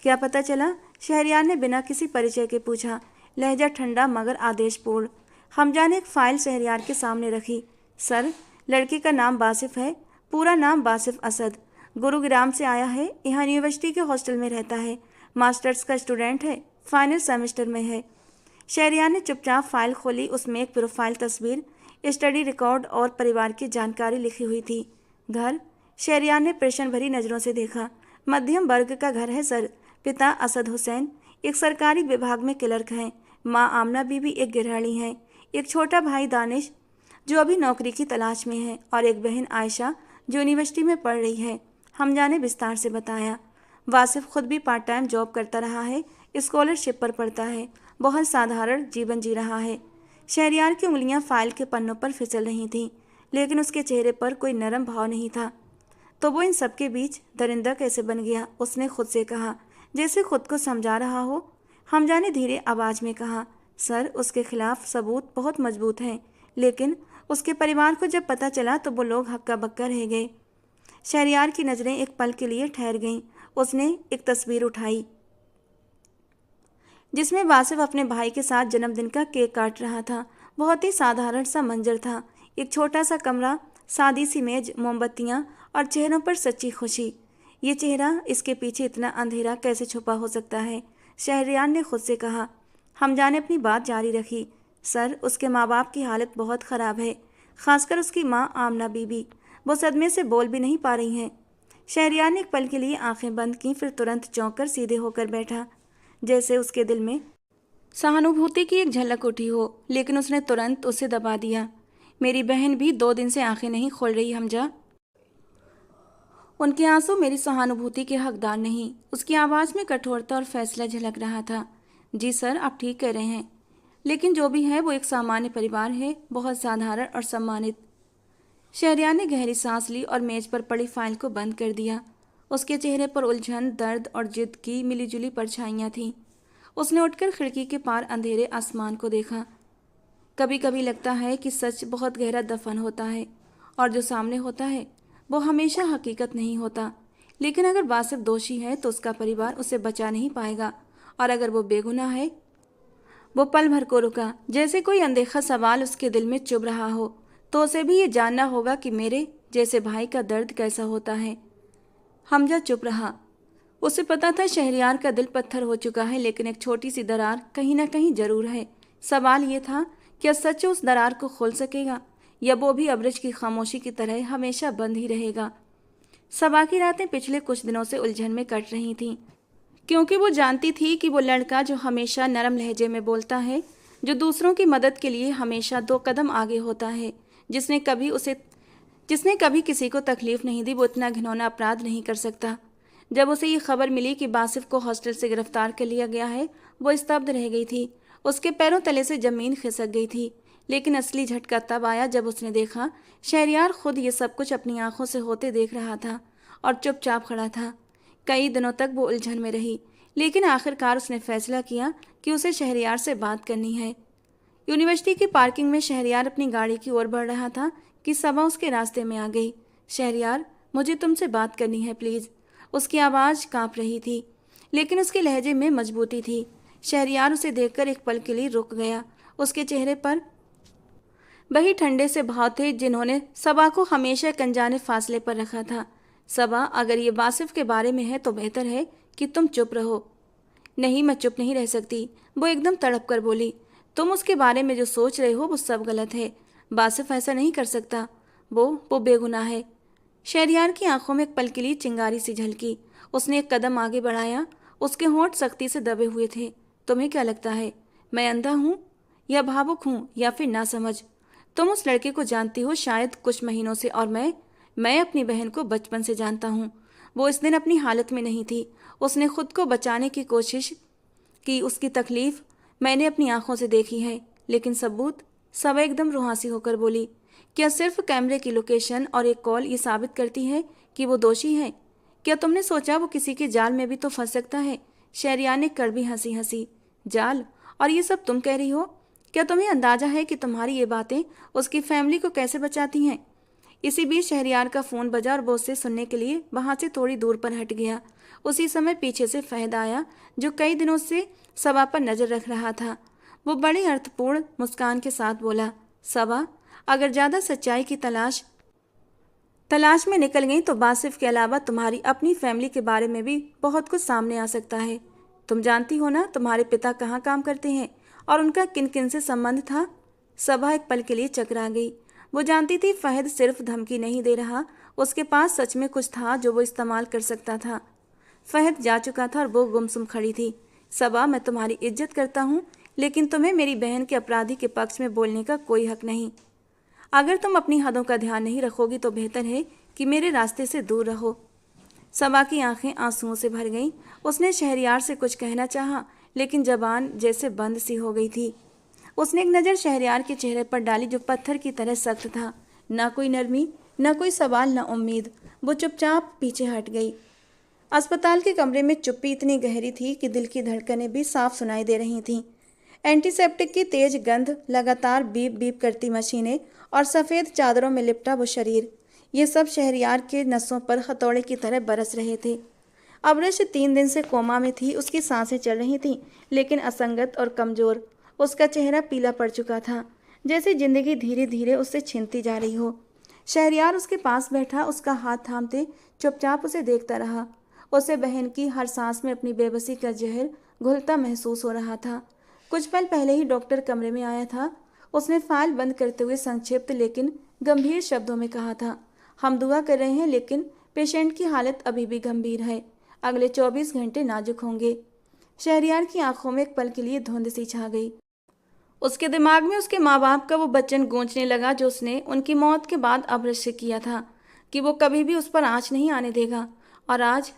क्या पता चला? शहरयार ने बिना किसी परिचय के पूछा, लहजा ठंडा मगर आदेशपूर्ण। हमजा ने एक फाइल शहरयार के सामने रखी। सर, लड़के का नाम बासिफ है, पूरा नाम बासिफ असद, गुरुग्राम से आया है, यहाँ यूनिवर्सिटी के हॉस्टल में रहता है, मास्टर्स का स्टूडेंट है, फाइनल सेमेस्टर में है। शहरयार ने चुपचाप फाइल खोली। उसमें एक प्रोफाइल तस्वीर, स्टडी रिकॉर्ड और परिवार की जानकारी लिखी हुई थी। घर? शहरयार ने प्रश्न भरी नज़रों से देखा। मध्यम वर्ग का घर है सर। पिता असद हुसैन एक सरकारी विभाग में क्लर्क हैं, माँ आमना बीबी एक गृहिणी हैं, एक छोटा भाई दानिश जो अभी नौकरी की तलाश में है और एक बहन आयशा जो यूनिवर्सिटी में पढ़ रही है। हमजा ने विस्तार से बताया। वासिफ खुद भी पार्ट टाइम जॉब करता रहा है, स्कॉलरशिप पर पढ़ता है, बहुत साधारण जीवन जी रहा है। शहरयार की उंगलियां फाइल के पन्नों पर फिसल रही थीं, लेकिन उसके चेहरे पर कोई नरम भाव नहीं था। तो वो इन सबके बीच दरिंदा कैसे बन गया? उसने खुद से कहा, जैसे खुद को समझा रहा हो। हमजा ने धीरे आवाज में कहा, सर, उसके खिलाफ सबूत बहुत मजबूत हैं, लेकिन उसके परिवार को जब पता चला तो वो लोग हक्का बक्का रह गए। शहरयार की नज़रें एक पल के लिए ठहर गईं। उसने एक तस्वीर उठाई जिसमें वासिफ अपने भाई के साथ जन्मदिन का केक काट रहा था। बहुत ही साधारण सा मंजर था, एक छोटा सा कमरा, सादी सी मेज, मोमबत्तियाँ और चेहरों पर सच्ची खुशी। ये चेहरा, इसके पीछे इतना अंधेरा कैसे छुपा हो सकता है? शहरयार ने खुद से कहा। हमजा ने अपनी बात जारी रखी, सर, उसके माँ बाप की हालत बहुत ख़राब है, खासकर उसकी माँ आमना बीबी। वो सदमे से बोल भी नहीं पा रही हैं। शहरयार ने एक पल के लिए आंखें बंद की, फिर तुरंत चौंक कर सीधे होकर बैठा, जैसे उसके दिल में सहानुभूति की एक झलक उठी हो, लेकिन उसने तुरंत उसे दबा दिया। मेरी बहन भी 2 दिन से आंखें नहीं खोल रही हमजा। उनके आंसू मेरी सहानुभूति के हकदार नहीं। उसकी आवाज़ में कठोरता और फैसला झलक रहा था। जी सर, आप ठीक कह रहे हैं, लेकिन जो भी है वो एक सामान्य परिवार है, बहुत साधारण और सम्मानित। शहरयार ने गहरी सांस ली और मेज पर पड़ी फाइल को बंद कर दिया। उसके चेहरे पर उलझन, दर्द और जिद की मिलीजुली परछाइयाँ थीं। उसने उठकर खिड़की के पार अंधेरे आसमान को देखा। कभी कभी लगता है कि सच बहुत गहरा दफन होता है और जो सामने होता है वो हमेशा हकीकत नहीं होता। लेकिन अगर वासिफ दोषी है तो उसका परिवार उसे बचा नहीं पाएगा, और अगर वो बेगुनाह है। वो पल भर को रुका, जैसे कोई अनदेखा सवाल उसके दिल में चुभ रहा हो। तो उसे भी ये जानना होगा कि मेरे जैसे भाई का दर्द कैसा होता है। हमजा चुप रहा। उसे पता था शहरयार का दिल पत्थर हो चुका है, लेकिन एक छोटी सी दरार कहीं ना कहीं जरूर है। सवाल ये था, क्या सच उस दरार को खोल सकेगा, या वो भी अब्रिज की खामोशी की तरह हमेशा बंद ही रहेगा। सबा की रातें पिछले कुछ दिनों से उलझन में कट रही थीं, क्योंकि वो जानती थी कि वो लड़का जो हमेशा नरम लहजे में बोलता है, जो दूसरों की मदद के लिए हमेशा 2 कदम आगे होता है, जिसने कभी किसी को तकलीफ नहीं दी, वो इतना घिनौना अपराध नहीं कर सकता। जब उसे ये खबर मिली कि बासिफ को हॉस्टल से गिरफ्तार कर लिया गया है, वो स्तब्ध रह गई थी। उसके पैरों तले से जमीन खिसक गई थी। लेकिन असली झटका तब आया जब उसने देखा शहरयार खुद ये सब कुछ अपनी आंखों से होते देख रहा था और चुपचाप खड़ा था। कई दिनों तक वो उलझन में रही, लेकिन आखिरकार उसने फैसला किया कि उसे शहरयार से बात करनी है। यूनिवर्सिटी की पार्किंग में शहरयार अपनी गाड़ी की ओर बढ़ रहा था कि सबा उसके रास्ते में आ गई। शहरयार, मुझे तुमसे बात करनी है प्लीज़। उसकी आवाज़ कांप रही थी, लेकिन उसके लहजे में मजबूती थी। शहरयार उसे देखकर एक पल के लिए रुक गया। उसके चेहरे पर वही ठंडे से भाव थे जिन्होंने सबा को हमेशा एक अनजाने फासले पर रखा था। सबा, अगर ये वासिफ के बारे में है तो बेहतर है कि तुम चुप रहो। नहीं, मैं चुप नहीं रह सकती, वो एकदम तड़प कर बोली। तुम उसके बारे में जो सोच रहे हो वो सब गलत है। वासिफ ऐसा नहीं कर सकता। वो बेगुनाह है। शहरयार की आंखों में एक पल के लिए चिंगारी सी झलकी। उसने एक कदम आगे बढ़ाया। उसके होंठ सख्ती से दबे हुए थे। तुम्हें क्या लगता है, मैं अंधा हूँ या भावुक हूँ या फिर नासमझ? तुम उस लड़के को जानती हो शायद कुछ महीनों से, और मैं अपनी बहन को बचपन से जानता हूँ। वो इस दिन अपनी हालत में नहीं थी। उसने खुद को बचाने की कोशिश की। उसकी तकलीफ मैंने अपनी आंखों से देखी है। लेकिन सबूत? सब एकदम रुहासी होकर बोली। क्या सिर्फ कैमरे की लोकेशन और एक कॉल ये साबित करती है कि वो दोषी है? क्या तुमने सोचा वो किसी के जाल में भी तो फंस सकता है? शहरियार ने कड़वी हंसी हंसी। जाल? और ये सब तुम कह रही हो? क्या तुम्हें अंदाजा है कि तुम्हारी ये बातें उसकी फैमिली को कैसे बचाती हैं? इसी बीच शहरियार का फोन बजा और वो उससे सुनने के लिए वहां से थोड़ी दूर पर हट गया। उसी समय पीछे से फहद आया, जो कई दिनों से सबा पर नजर रख रहा था। वो बड़ी अर्थपूर्ण मुस्कान के साथ बोला, सबा, अगर ज्यादा सच्चाई की तलाश में निकल गई तो वासिफ के अलावा तुम्हारी अपनी फैमिली के बारे में भी बहुत कुछ सामने आ सकता है। तुम जानती हो ना तुम्हारे पिता कहाँ काम करते हैं और उनका किन किन से संबंध था? सबा एक पल के लिए चकरा गई। वो जानती थी फहद सिर्फ धमकी नहीं दे रहा, उसके पास सच में कुछ था जो वो इस्तेमाल कर सकता था। फहद जा चुका था और वो गुमसुम खड़ी थी। सबा, मैं तुम्हारी इज्जत करता हूँ, लेकिन तुम्हें मेरी बहन के अपराधी के पक्ष में बोलने का कोई हक नहीं। अगर तुम अपनी हदों का ध्यान नहीं रखोगी तो बेहतर है कि मेरे रास्ते से दूर रहो। सबा की आंखें आंसुओं से भर गईं। उसने शहरयार से कुछ कहना चाहा, लेकिन जबान जैसे बंद सी हो गई थी। उसने एक नज़र शहरयार के चेहरे पर डाली जो पत्थर की तरह सख्त था। ना कोई नरमी, ना कोई सवाल, ना उम्मीद। वो चुपचाप पीछे हट गई। अस्पताल के कमरे में चुप्पी इतनी गहरी थी कि दिल की धड़कनें भी साफ सुनाई दे रही थीं। एंटीसेप्टिक की तेज गंध, लगातार बीप बीप करती मशीनें और सफ़ेद चादरों में लिपटा वो शरीर, ये सब शहरयार के नसों पर हथौड़े की तरह बरस रहे थे। अबरश 3 दिन से कोमा में थी। उसकी सांसें चल रही थीं, लेकिन असंगत और कमज़ोर। उसका चेहरा पीला पड़ चुका था, जैसे जिंदगी धीरे धीरे उससे छिनती जा रही हो। शहरयार उसके पास बैठा, उसका हाथ थामते चुपचाप उसे देखता रहा। उसे बहन की हर सांस में अपनी बेबसी का जहर घुलता महसूस हो रहा था। कुछ पल पहले ही डॉक्टर कमरे में आया था। उसने फाइल बंद करते हुए संक्षिप्त लेकिन गंभीर शब्दों में कहा था, हम दुआ कर रहे हैं लेकिन पेशेंट की हालत अभी भी गंभीर है। अगले 24 घंटे नाजुक होंगे। शहरयार की आंखों में एक पल के लिए धुंध सी छा गई। उसके दिमाग में उसके माँ बाप का वो वचन गूंजने लगा जो उसने उनकी मौत के बाद अब्रश से किया था कि वो कभी भी उस पर आँच नहीं आने देगा। और आज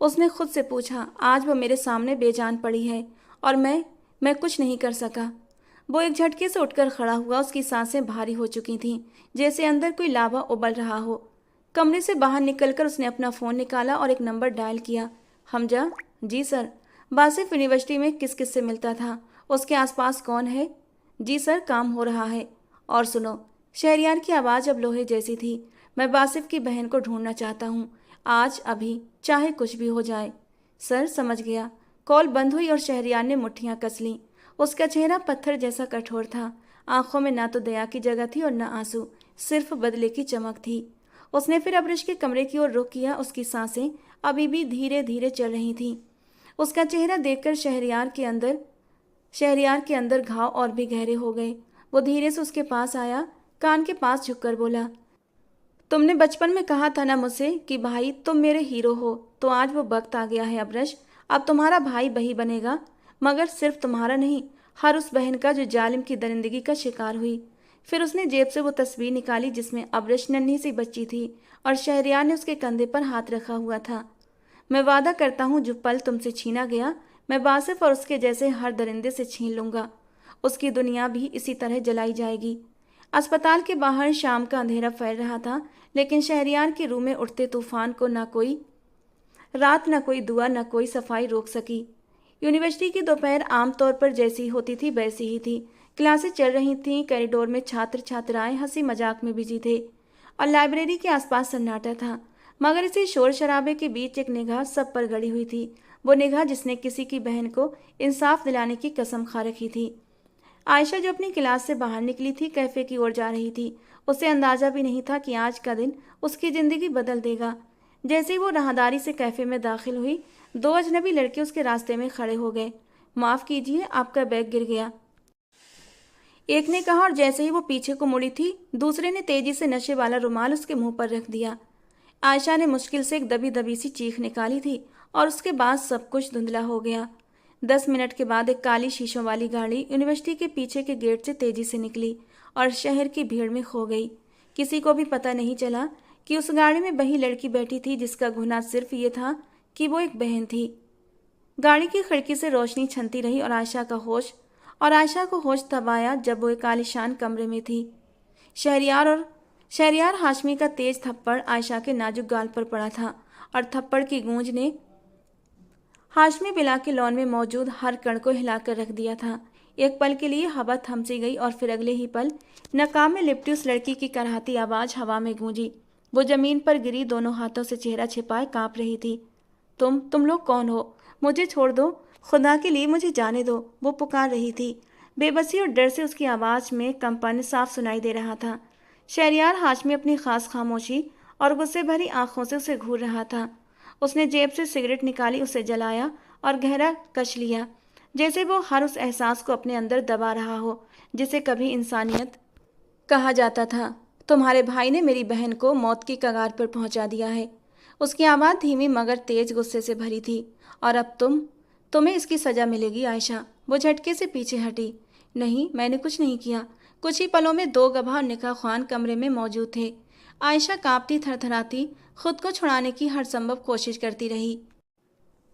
उसने खुद से पूछा, आज वो मेरे सामने बेजान पड़ी है और मैं कुछ नहीं कर सका। वो एक झटके से उठकर खड़ा हुआ। उसकी सांसें भारी हो चुकी थीं, जैसे अंदर कोई लावा उबल रहा हो। कमरे से बाहर निकलकर उसने अपना फ़ोन निकाला और एक नंबर डायल किया। हमजा? जी सर। वासिफ यूनिवर्सिटी में किस किस से मिलता था? उसके आसपास कौन है? जी सर, काम हो रहा है। और सुनो, शहरयार की आवाज़ अब लोहे जैसी थी, मैं वासिफ की बहन को ढूंढना चाहता हूँ, आज अभी, चाहे कुछ भी हो जाए। सर, समझ गया। कॉल बंद हुई और शहरयार ने मुट्ठियाँ कस लीं। उसका चेहरा पत्थर जैसा कठोर था। आंखों में ना तो दया की जगह थी और न आंसू, सिर्फ बदले की चमक थी। उसने फिर अब्रश के कमरे की ओर रुख किया। उसकी सांसें अभी भी धीरे धीरे चल रही थीं। उसका चेहरा देखकर शहरयार के अंदर घाव और भी गहरे हो गए। वो धीरे से उसके पास आया, कान के पास झुककर बोला, तुमने बचपन में कहा था ना मुझसे कि भाई तुम मेरे हीरो हो, तो आज वो वक्त आ गया है अब्रश। अब तुम्हारा भाई वही बनेगा, मगर सिर्फ तुम्हारा नहीं, हर उस बहन का जो जालिम की दरिंदगी का शिकार हुई। फिर उसने जेब से वो तस्वीर निकाली जिसमें अब्रश नन्ही सी बच्ची थी और शहरयार ने उसके कंधे पर हाथ रखा हुआ था। मैं वादा करता हूँ जो पल तुमसे छीना गया, मैं वासिफ और उसके जैसे हर दरिंदे से छीन लूँगा। उसकी दुनिया भी इसी तरह जलाई जाएगी। अस्पताल के बाहर शाम का अंधेरा फैल रहा था, लेकिन शहरयार के रूह में उठते तूफान को न कोई रात, न कोई दुआ, न कोई सफाई रोक सकी। यूनिवर्सिटी की दोपहर आमतौर पर जैसी होती थी वैसी ही थी। क्लासें चल रही थीं, कॉरिडोर में छात्र छात्राएं हंसी मजाक में बिजी थे और लाइब्रेरी के आसपास सन्नाटा था। मगर इसी शोर शराबे के बीच एक निगाह सब पर गड़ी हुई थी, वो निगाह जिसने किसी की बहन को इंसाफ दिलाने की कसम खा रखी थी। आयशा जो अपनी क्लास से बाहर निकली थी, कैफे की ओर जा रही थी। उसे अंदाजा भी नहीं था कि आज का दिन उसकी जिंदगी बदल देगा। जैसे ही वो राहदारी से कैफे में दाखिल हुई, दो अजनबी लड़के उसके रास्ते में खड़े हो गए। माफ कीजिए, आपका बैग गिर गया, एक ने कहा, और जैसे ही वो पीछे को मुड़ी थी, दूसरे ने तेजी से नशे वाला रुमाल उसके मुंह पर रख दिया। आयशा ने मुश्किल से एक दबी दबी सी चीख निकाली थी और उसके बाद सब कुछ धुंधला हो गया। 10 मिनट के बाद एक काली शीशों वाली गाड़ी यूनिवर्सिटी के पीछे के गेट से तेजी से निकली और शहर की भीड़ में खो गई। किसी को भी पता नहीं चला कि उस गाड़ी में वही लड़की बैठी थी जिसका गुनाह सिर्फ ये था कि वो एक बहन थी। गाड़ी की खिड़की से रोशनी छनती रही और आयशा को होश तब आया जब वो एक आलीशान कमरे में थी। शहरियार हाशमी का तेज थप्पड़ आयशा के नाजुक गाल पर पड़ा था और थप्पड़ की गूंज ने हाशमी विला के लॉन में मौजूद हर कण को हिलाकर रख दिया था। एक पल के लिए हवा थम सी गई और फिर अगले ही पल नकाब में लिपटी उस लड़की की कराहती आवाज हवा में गूंजी। वो जमीन पर गिरी, दोनों हाथों से चेहरा छिपाए कांप रही थी। तुम लोग कौन हो? मुझे छोड़ दो, खुदा के लिए मुझे जाने दो, वो पुकार रही थी। बेबसी और डर से उसकी आवाज़ में कंपन साफ सुनाई दे रहा था। शहरियार हाशमी अपनी खास खामोशी और गुस्से भरी आंखों से उसे घूर रहा था। उसने जेब से सिगरेट निकाली, उसे जलाया और गहरा कश लिया, जैसे वो हर उस एहसास को अपने अंदर दबा रहा हो जिसे कभी इंसानियत कहा जाता था। तुम्हारे भाई ने मेरी बहन को मौत की कगार पर पहुंचा दिया है। उसकी आवाज़ धीमी मगर तेज गुस्से से भरी थी। और अब तुम्हें इसकी सज़ा मिलेगी आयशा। वो झटके से पीछे हटी। नहीं, मैंने कुछ नहीं किया। कुछ ही पलों में दो गवाह और निकाह ख्वान कमरे में मौजूद थे। आयशा कांपती थरथराती खुद को छुड़ाने की हर संभव कोशिश करती रही,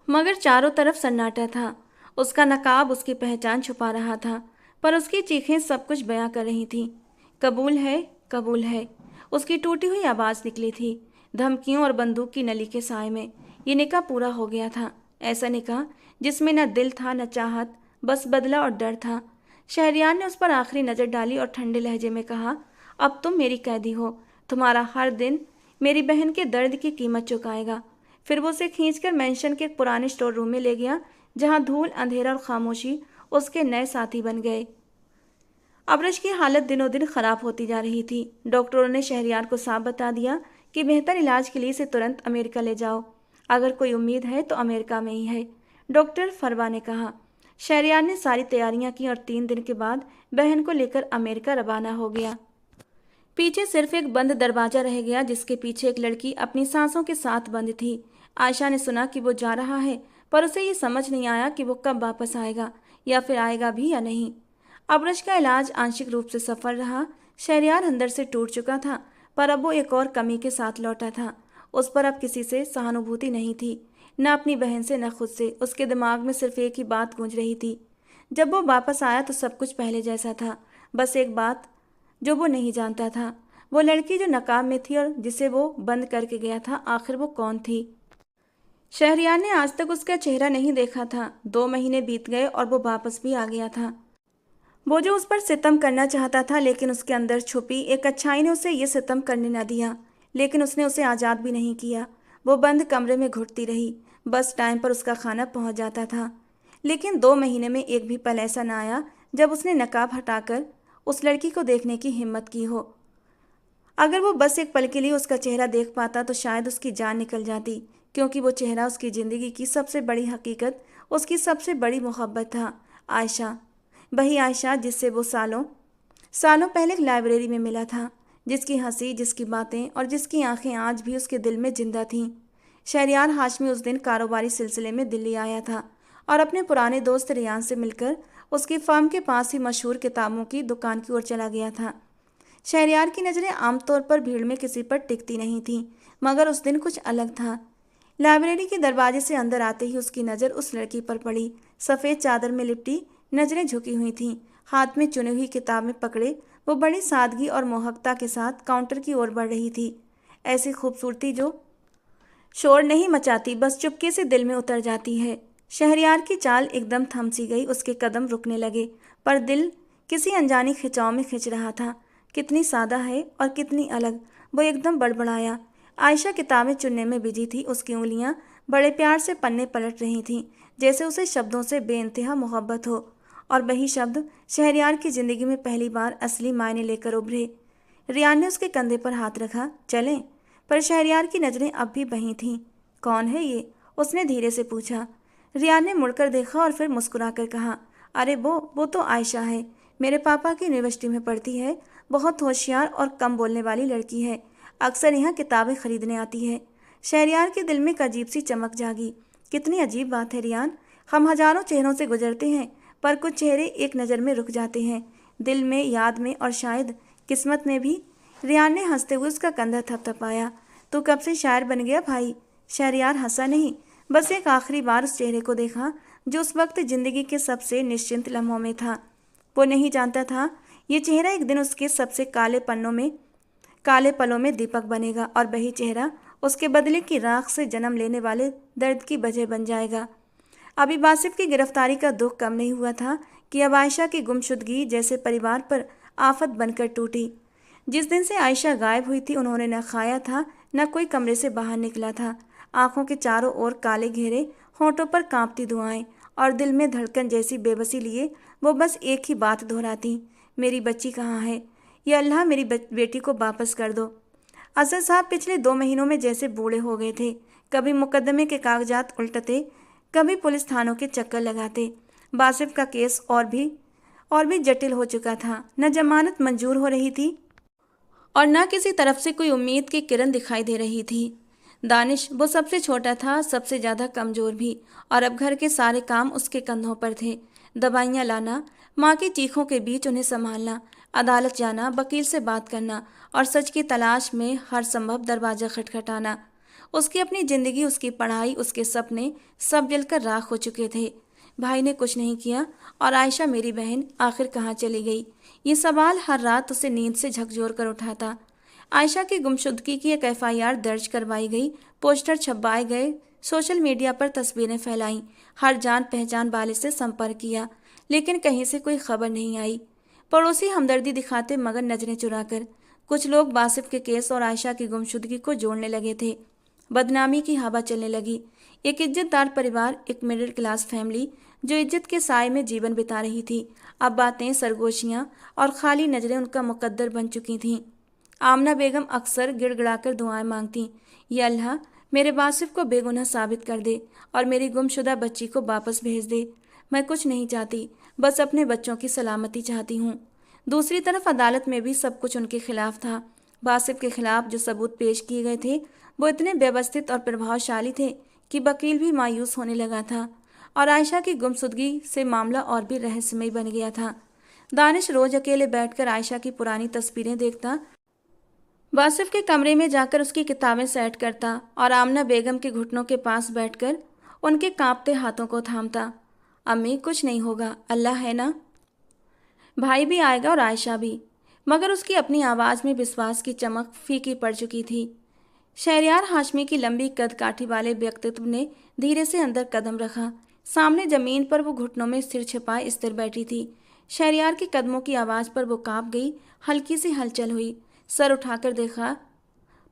मगर चारों तरफ सन्नाटा था। उसका नकाब उसकी पहचान छुपा रहा था, पर उसकी चीखें सब कुछ बयां कर रही थीं। कबूल है, कबूल है, उसकी टूटी हुई आवाज़ निकली थी, धमकियों और बंदूक की नली के साए में। ये निकाह पूरा हो गया था, ऐसा निकाह जिसमें न दिल था न चाहत, बस बदला और डर था। शहरियार ने उस पर आखिरी नज़र डाली और ठंडे लहजे में कहा, अब तुम मेरी कैदी हो। तुम्हारा हर दिन मेरी बहन के दर्द की कीमत चुकाएगा। फिर वो उसे खींचकर मेंशन के एक पुराने स्टोर रूम में ले गया, जहां धूल, अंधेरा और खामोशी उसके नए साथी बन गए। अबरज की हालत दिनों दिन खराब होती जा रही थी। डॉक्टरों ने शहरियार को साफ बता दिया कि बेहतर इलाज के लिए इसे तुरंत अमेरिका ले जाओ। अगर कोई उम्मीद है तो अमेरिका में ही है, डॉक्टर फरवा ने कहा। शहरियार ने सारी तैयारियां की और 3 दिन के बाद बहन को लेकर अमेरिका रवाना हो गया। पीछे सिर्फ एक बंद दरवाजा रह गया, जिसके पीछे एक लड़की अपनी सांसों के साथ बंद थी। आयशा ने सुना कि वो जा रहा है, पर उसे ये समझ नहीं आया कि वो कब वापस आएगा, या फिर आएगा भी या नहीं। अबरज का इलाज आंशिक रूप से सफल रहा। शहरियार अंदर से टूट चुका था, पर अब वो एक और कमी के साथ लौटा था। उस पर अब किसी से सहानुभूति नहीं थी, न अपनी बहन से न खुद से। उसके दिमाग में सिर्फ एक ही बात गूंज रही थी। जब वो वापस आया तो सब कुछ पहले जैसा था, बस एक बात जो वो नहीं जानता था, वो लड़की जो नकाब में थी और जिसे वो बंद करके गया था, आखिर वो कौन थी। शहरियार ने आज तक उसका चेहरा नहीं देखा था। 2 महीने बीत गए और वो वापस भी आ गया था। वो जो उस पर सितम करना चाहता था, लेकिन उसके अंदर छुपी एक अच्छाई ने उसे ये सितम करने न दिया। लेकिन उसने उसे आज़ाद भी नहीं किया। वो बंद कमरे में घुटती रही, बस टाइम पर उसका खाना पहुंच जाता था। लेकिन 2 महीने में एक भी पल ऐसा ना आया जब उसने नकाब हटाकर उस लड़की को देखने की हिम्मत की हो। अगर वो बस एक पल के लिए उसका चेहरा देख पाता तो शायद उसकी जान निकल जाती, क्योंकि वो चेहरा उसकी ज़िंदगी की सबसे बड़ी हकीकत, उसकी सबसे बड़ी मोहब्बत था। आयशा, वही आयशा जिससे वो सालों पहले एक लाइब्रेरी में मिला था, जिसकी हंसी, जिसकी बातें और जिसकी आंखें आज भी उसके दिल में जिंदा थीं। शहरियार हाशमी उस दिन कारोबारी सिलसिले में दिल्ली आया था और अपने पुराने दोस्त रियान से मिलकर उसकी फर्म के पास ही मशहूर किताबों की दुकान की ओर चला गया था। शहरियार की नज़रें आमतौर पर भीड़ में किसी पर टिकती नहीं थीं, मगर उस दिन कुछ अलग था। लाइब्रेरी के दरवाजे से अंदर आते ही उसकी नज़र उस लड़की पर पड़ी। सफ़ेद चादर में लिपटी, नज़रें झुकी हुई थीं, हाथ में चुनी हुई किताबें पकड़े वो बड़ी सादगी और मोहकता के साथ काउंटर की ओर बढ़ रही थी। ऐसी खूबसूरती जो शोर नहीं मचाती, बस चुपके से दिल में उतर जाती है। शहरियार की चाल एकदम थम सी गई, उसके कदम रुकने लगे, पर दिल किसी अनजानी खिंचाव में खिंच रहा था। कितनी सादा है और कितनी अलग, वो एकदम बड़बड़ाया। आयशा किताबें चुनने में बिजी थी, उसकी उंगलियां बड़े प्यार से पन्ने पलट रही थीं, जैसे उसे शब्दों से बेइंतहा मोहब्बत हो। और वही शब्द शहरयार की जिंदगी में पहली बार असली मायने लेकर उभरे। रियान ने उसके कंधे पर हाथ रखा। चलें? पर शहरयार की नज़रें अब भी वहीं थीं। कौन है ये? उसने धीरे से पूछा। रियान ने मुड़कर देखा और फिर मुस्कुराकर कहा, अरे वो तो आयशा है। मेरे पापा की यूनिवर्सिटी में पढ़ती है। बहुत होशियार और कम बोलने वाली लड़की है। अक्सर यहाँ किताबें खरीदने आती है। शहरयार के दिल में एक अजीब सी चमक जागी। कितनी अजीब बात है रियान, हम हजारों चेहरों से गुजरते हैं, पर कुछ चेहरे एक नज़र में रुक जाते हैं, दिल में, याद में और शायद किस्मत में भी। रियान ने हंसते हुए उसका कंधा थपथपाया। तू कब से शायर बन गया भाई? शहरयार हंसा नहीं, बस एक आखिरी बार उस चेहरे को देखा जो उस वक्त जिंदगी के सबसे निश्चिंत लम्हों में था। वो नहीं जानता था ये चेहरा एक दिन उसके सबसे काले पलों में दीपक बनेगा और वही चेहरा उसके बदले की राख से जन्म लेने वाले दर्द की वजह बन जाएगा। अभी बासिफ की गिरफ्तारी का दुख कम नहीं हुआ था कि अब आयशा की गुमशुदगी जैसे परिवार पर आफत बनकर टूटी। जिस दिन से आयशा गायब हुई थी उन्होंने न खाया था, न कोई कमरे से बाहर निकला था। आंखों के चारों ओर काले घेरे, होंठों पर कांपती दुआएं और दिल में धड़कन जैसी बेबसी लिए वो बस एक ही बात दोहराती, मेरी बच्ची कहाँ है? या अल्लाह मेरी बेटी को वापस कर दो। असद साहब पिछले 2 महीनों में जैसे बूढ़े हो गए थे। कभी मुकदमे के कागजात उल्टते, कभी पुलिस थानों के चक्कर लगाते। बासिफ का केस और भी जटिल हो चुका था। न जमानत मंजूर हो रही थी और न किसी तरफ से कोई उम्मीद की किरण दिखाई दे रही थी। दानिश, वो सबसे छोटा था, सबसे ज़्यादा कमज़ोर भी, और अब घर के सारे काम उसके कंधों पर थे। दवाइयाँ लाना, माँ की चीखों के बीच उन्हें संभालना, अदालत जाना, वकील से बात करना और सच की तलाश में हर संभव दरवाज़ा खटखटाना। उसकी अपनी ज़िंदगी, उसकी पढ़ाई, उसके सपने सब जलकर राख हो चुके थे। भाई ने कुछ नहीं किया और आयशा मेरी बहन आखिर कहाँ चली गई? ये सवाल हर रात उसे नींद से झकझोर कर उठाता। आयशा की गुमशुदगी की एक एफआईआर दर्ज करवाई गई, पोस्टर छपवाए गए, सोशल मीडिया पर तस्वीरें फैलाईं, हर जान पहचान वाले से संपर्क किया, लेकिन कहीं से कोई खबर नहीं आई। पड़ोसी हमदर्दी दिखाते मगर नजरें चुराकर। कुछ लोग बासिफ के केस और आयशा की गुमशुदगी को जोड़ने लगे थे। बदनामी की हवा चलने लगी। एक इज्जतदार परिवार, एक मिडिल क्लास फैमिली जो इज्जत के साए में जीवन बिता रही थी, अब बातें, सरगोशियाँ और खाली नजरें उनका मुकद्दर बन चुकी थीं। आमना बेगम अक्सर गिड़गिड़ाकर दुआएं मांगती, या अल्लाह मेरे बासिफ को बेगुनाह साबित कर दे और मेरी गुमशुदा बच्ची को वापस भेज दे। मैं कुछ नहीं चाहती, बस अपने बच्चों की सलामती चाहती हूँ। दूसरी तरफ अदालत में भी सब कुछ उनके खिलाफ था। बासिफ के खिलाफ जो सबूत पेश किए गए थे वो इतने व्यवस्थित और प्रभावशाली थे कि वकील भी मायूस होने लगा था और आयशा की गुमशुदगी से मामला और भी रहस्यमय बन गया था। दानिश रोज अकेले बैठकर आयशा की पुरानी तस्वीरें देखता, बासिफ के कमरे में जाकर उसकी किताबें सेट करता और आमना बेगम के घुटनों के पास बैठकर उनके कांपते हाथों को थामता। अम्मी, कुछ नहीं होगा, अल्लाह है ना। भाई भी आएगा और आयशा भी। मगर उसकी अपनी आवाज़ में विश्वास की चमक फीकी पड़ चुकी थी। शहरयार हाशमी की लंबी कद काठी वाले व्यक्तित्व ने धीरे से अंदर कदम रखा। सामने जमीन पर वो घुटनों में सिर छिपाए स्थिर बैठी थी। शहरयार के कदमों की आवाज़ पर वो कांप गई। हल्की सी हलचल हुई। सर उठाकर देखा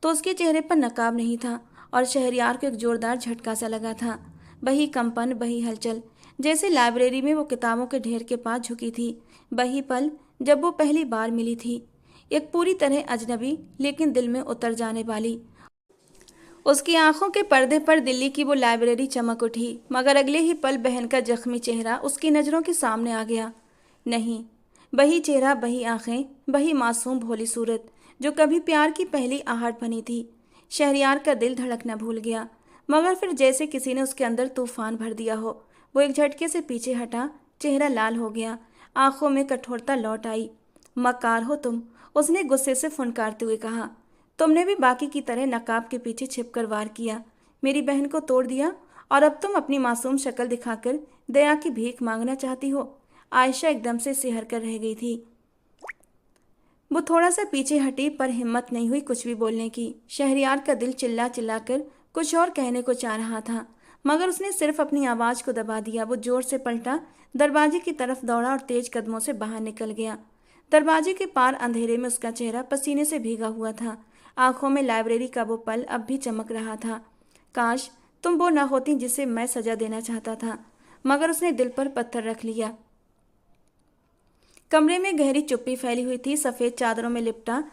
तो उसके चेहरे पर नकाब नहीं था और शहरयार को एक जोरदार झटका सा लगा था। वही कंपन, वही हलचल, जैसे लाइब्रेरी में वो किताबों के ढेर के पास झुकी थी। वही पल जब वो पहली बार मिली थी, एक पूरी तरह अजनबी लेकिन दिल में उतर जाने वाली। उसकी आंखों के पर्दे पर दिल्ली की वो लाइब्रेरी चमक उठी, मगर अगले ही पल बहन का जख्मी चेहरा उसकी नज़रों के सामने आ गया। नहीं, वही चेहरा, वही आंखें, वही मासूम भोली सूरत जो कभी प्यार की पहली आहट बनी थी। शहरयार का दिल धड़कना भूल गया, मगर फिर जैसे किसी ने उसके अंदर तूफान भर दिया हो, वो एक झटके से पीछे हटा। चेहरा लाल हो गया, आंखों में कठोरता लौट आई। मक्कार हो तुम, उसने गुस्से से फुनकारते हुए कहा। तुमने भी बाकी की तरह नकाब के पीछे छिपकर वार किया, मेरी बहन को तोड़ दिया और अब तुम अपनी मासूम शक्ल दिखाकर दया की भीख मांगना चाहती हो। आयशा एकदम से सिहर कर रह गई थी। वो थोड़ा सा पीछे हटी पर हिम्मत नहीं हुई कुछ भी बोलने की। शहरयार का दिल चिल्ला चिल्लाकर कुछ और कहने को चाह रहा था, मगर उसने सिर्फ अपनी आवाज़ को दबा दिया। वो जोर से पलटा, दरवाजे की तरफ दौड़ा और तेज कदमों से बाहर निकल गया। दरवाजे के पार अंधेरे में उसका चेहरा पसीने से भीगा हुआ था। आंखों में लाइब्रेरी का वो पल अब भी चमक रहा था। काश तुम वो न होती जिसे मैं सजा देना चाहता था, मगर उसने दिल पर पत्थर रख लिया। कमरे में गहरी चुप्पी फैली हुई थी। सफ़ेद चादरों में लिपटा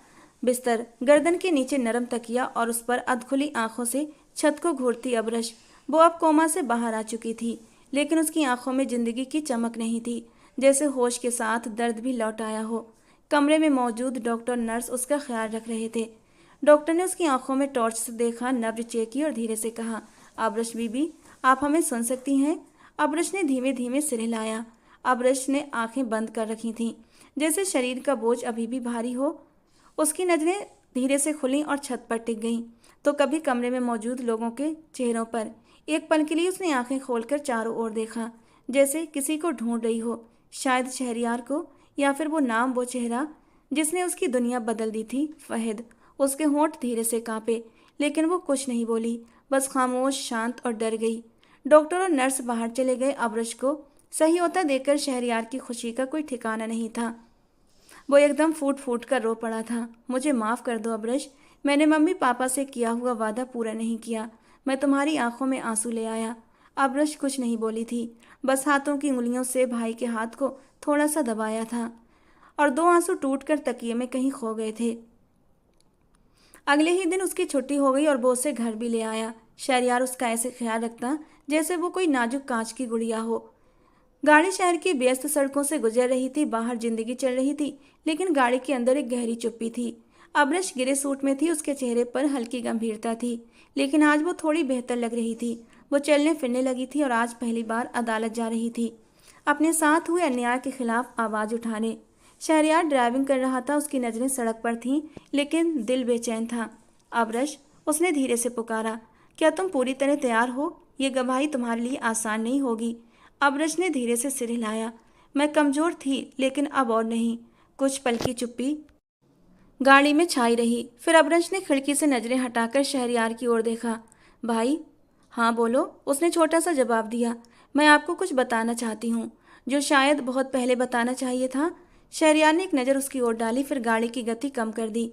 बिस्तर, गर्दन के नीचे नरम तकिया और उस पर अधखुली आंखों से छत को घूरती अबरश। वो अब कोमा से बाहर आ चुकी थी, लेकिन उसकी आंखों में जिंदगी की चमक नहीं थी, जैसे होश के साथ दर्द भी लौट आया हो। कमरे में मौजूद डॉक्टर नर्स उसका ख्याल रख रहे थे। डॉक्टर ने उसकी आंखों में टॉर्च से देखा, नब्ज चेक की और धीरे से कहा, आबरश बीबी, आप हमें सुन सकती हैं? अबरश ने धीमे धीमे सिर हिलाया। अबरश ने आंखें बंद कर रखी थीं, जैसे शरीर का बोझ अभी भी भारी हो। उसकी नज़रें धीरे से खुलीं और छत पर टिक गईं, तो कभी कमरे में मौजूद लोगों के चेहरों पर। एक पल के लिए उसने आंखें खोलकर चारों ओर देखा, जैसे किसी को ढूंढ रही हो, शायद शहरयार को, या फिर वो नाम, वो चेहरा जिसने उसकी दुनिया बदल दी थी, फहद। उसके होंठ धीरे से कांपे, लेकिन वो कुछ नहीं बोली, बस खामोश, शांत और डर गई। डॉक्टर और नर्स बाहर चले गए। अबरश को सही होता देखकर शहरयार की खुशी का कोई ठिकाना नहीं था। वो एकदम फूट फूट कर रो पड़ा था। मुझे माफ़ कर दो अबरश, मैंने मम्मी पापा से किया हुआ वादा पूरा नहीं किया। मैं तुम्हारी आंखों में आंसू ले आया। अबरश कुछ नहीं बोली थी, बस हाथों की उंगलियों से भाई के हाथ को थोड़ा सा दबाया था, और दो आंसू टूटकर तकिए में कहीं खो गए थे। अगले ही दिन उसकी छुट्टी हो गई और वो उसे घर भी ले आया। शहरयार उसका ऐसे ख्याल रखता जैसे वो कोई नाजुक कांच की गुड़िया हो। गाड़ी शहर की व्यस्त सड़कों से गुजर रही थी। बाहर जिंदगी चल रही थी, लेकिन गाड़ी के अंदर एक गहरी चुप्पी थी। अबरश गिरे सूट में थी, उसके चेहरे पर हल्की गंभीरता थी, लेकिन आज वो थोड़ी बेहतर लग रही थी। वो चलने फिरने लगी थी और आज पहली बार अदालत जा रही थी, अपने साथ हुए अन्याय के खिलाफ आवाज़ उठाने। शहरयार ड्राइविंग कर रहा था, उसकी नज़रें सड़क पर थीं, लेकिन दिल बेचैन था। अबरश, उसने धीरे से पुकारा, क्या तुम पूरी तरह तैयार हो? ये गवाही तुम्हारे लिए आसान नहीं होगी। अबरश ने धीरे से सिर हिलाया। मैं कमज़ोर थी, लेकिन अब और नहीं। कुछ पल की चुप्पी गाड़ी में छाई रही। फिर अबरश ने खिड़की से नज़रें हटाकर शहरयार की ओर देखा। भाई। हाँ बोलो, उसने छोटा सा जवाब दिया। मैं आपको कुछ बताना चाहती हूँ, जो शायद बहुत पहले बताना चाहिए था। शहरयार ने एक नज़र उसकी ओर डाली, फिर गाड़ी की गति कम कर दी।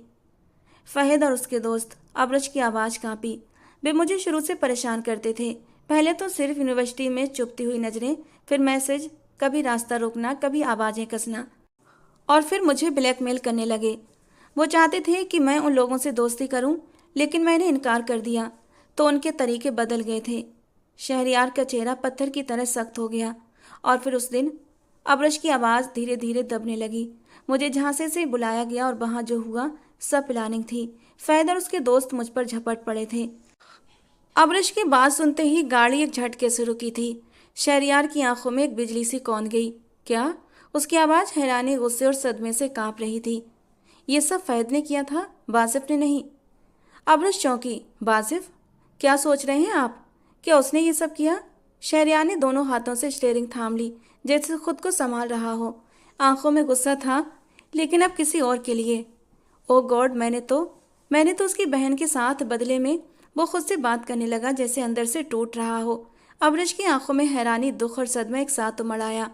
फहद और उसके दोस्त। अबरश की आवाज़ कांपी। वे मुझे शुरू से परेशान करते थे। पहले तो सिर्फ यूनिवर्सिटी में चुभती हुई नज़रें, फिर मैसेज, कभी रास्ता रोकना, कभी आवाज़ें कसना, और फिर मुझे ब्लैकमेल करने लगे। वो चाहते थे कि मैं उन लोगों से दोस्ती करूं, लेकिन मैंने इनकार कर दिया, तो उनके तरीके बदल गए थे। शहरयार का चेहरा पत्थर की तरह सख्त हो गया। और फिर उस दिन अबरश की आवाज़ धीरे धीरे दबने लगी। मुझे झांसे से बुलाया गया और वहाँ जो हुआ सब प्लानिंग थी। फैद और उसके दोस्त मुझ पर झपट पड़े थे। अबरश की बात सुनते ही गाड़ी एक झटके से रुकी थी। शहरयार की आंखों में एक बिजली सी कौंध गई। क्या? उसकी आवाज़ हैरानी, गुस्से और सदमे से कांप रही थी। ये सब फैद ने किया था, बासिफ ने नहीं। अबरश चौंकी। बासिफ? क्या सोच रहे हैं आप? क्या उसने ये सब किया? शहरयार ने दोनों हाथों से स्टीयरिंग थाम ली, जैसे खुद को संभाल रहा हो। आंखों में गुस्सा था, लेकिन अब किसी और के लिए। ओ गॉड, मैंने तो उसकी बहन के साथ बदले में। वो खुद से बात करने लगा, जैसे अंदर से टूट रहा हो। अबरश की आंखों में हैरानी, दुख और सदमा एक साथ उमड़ आया।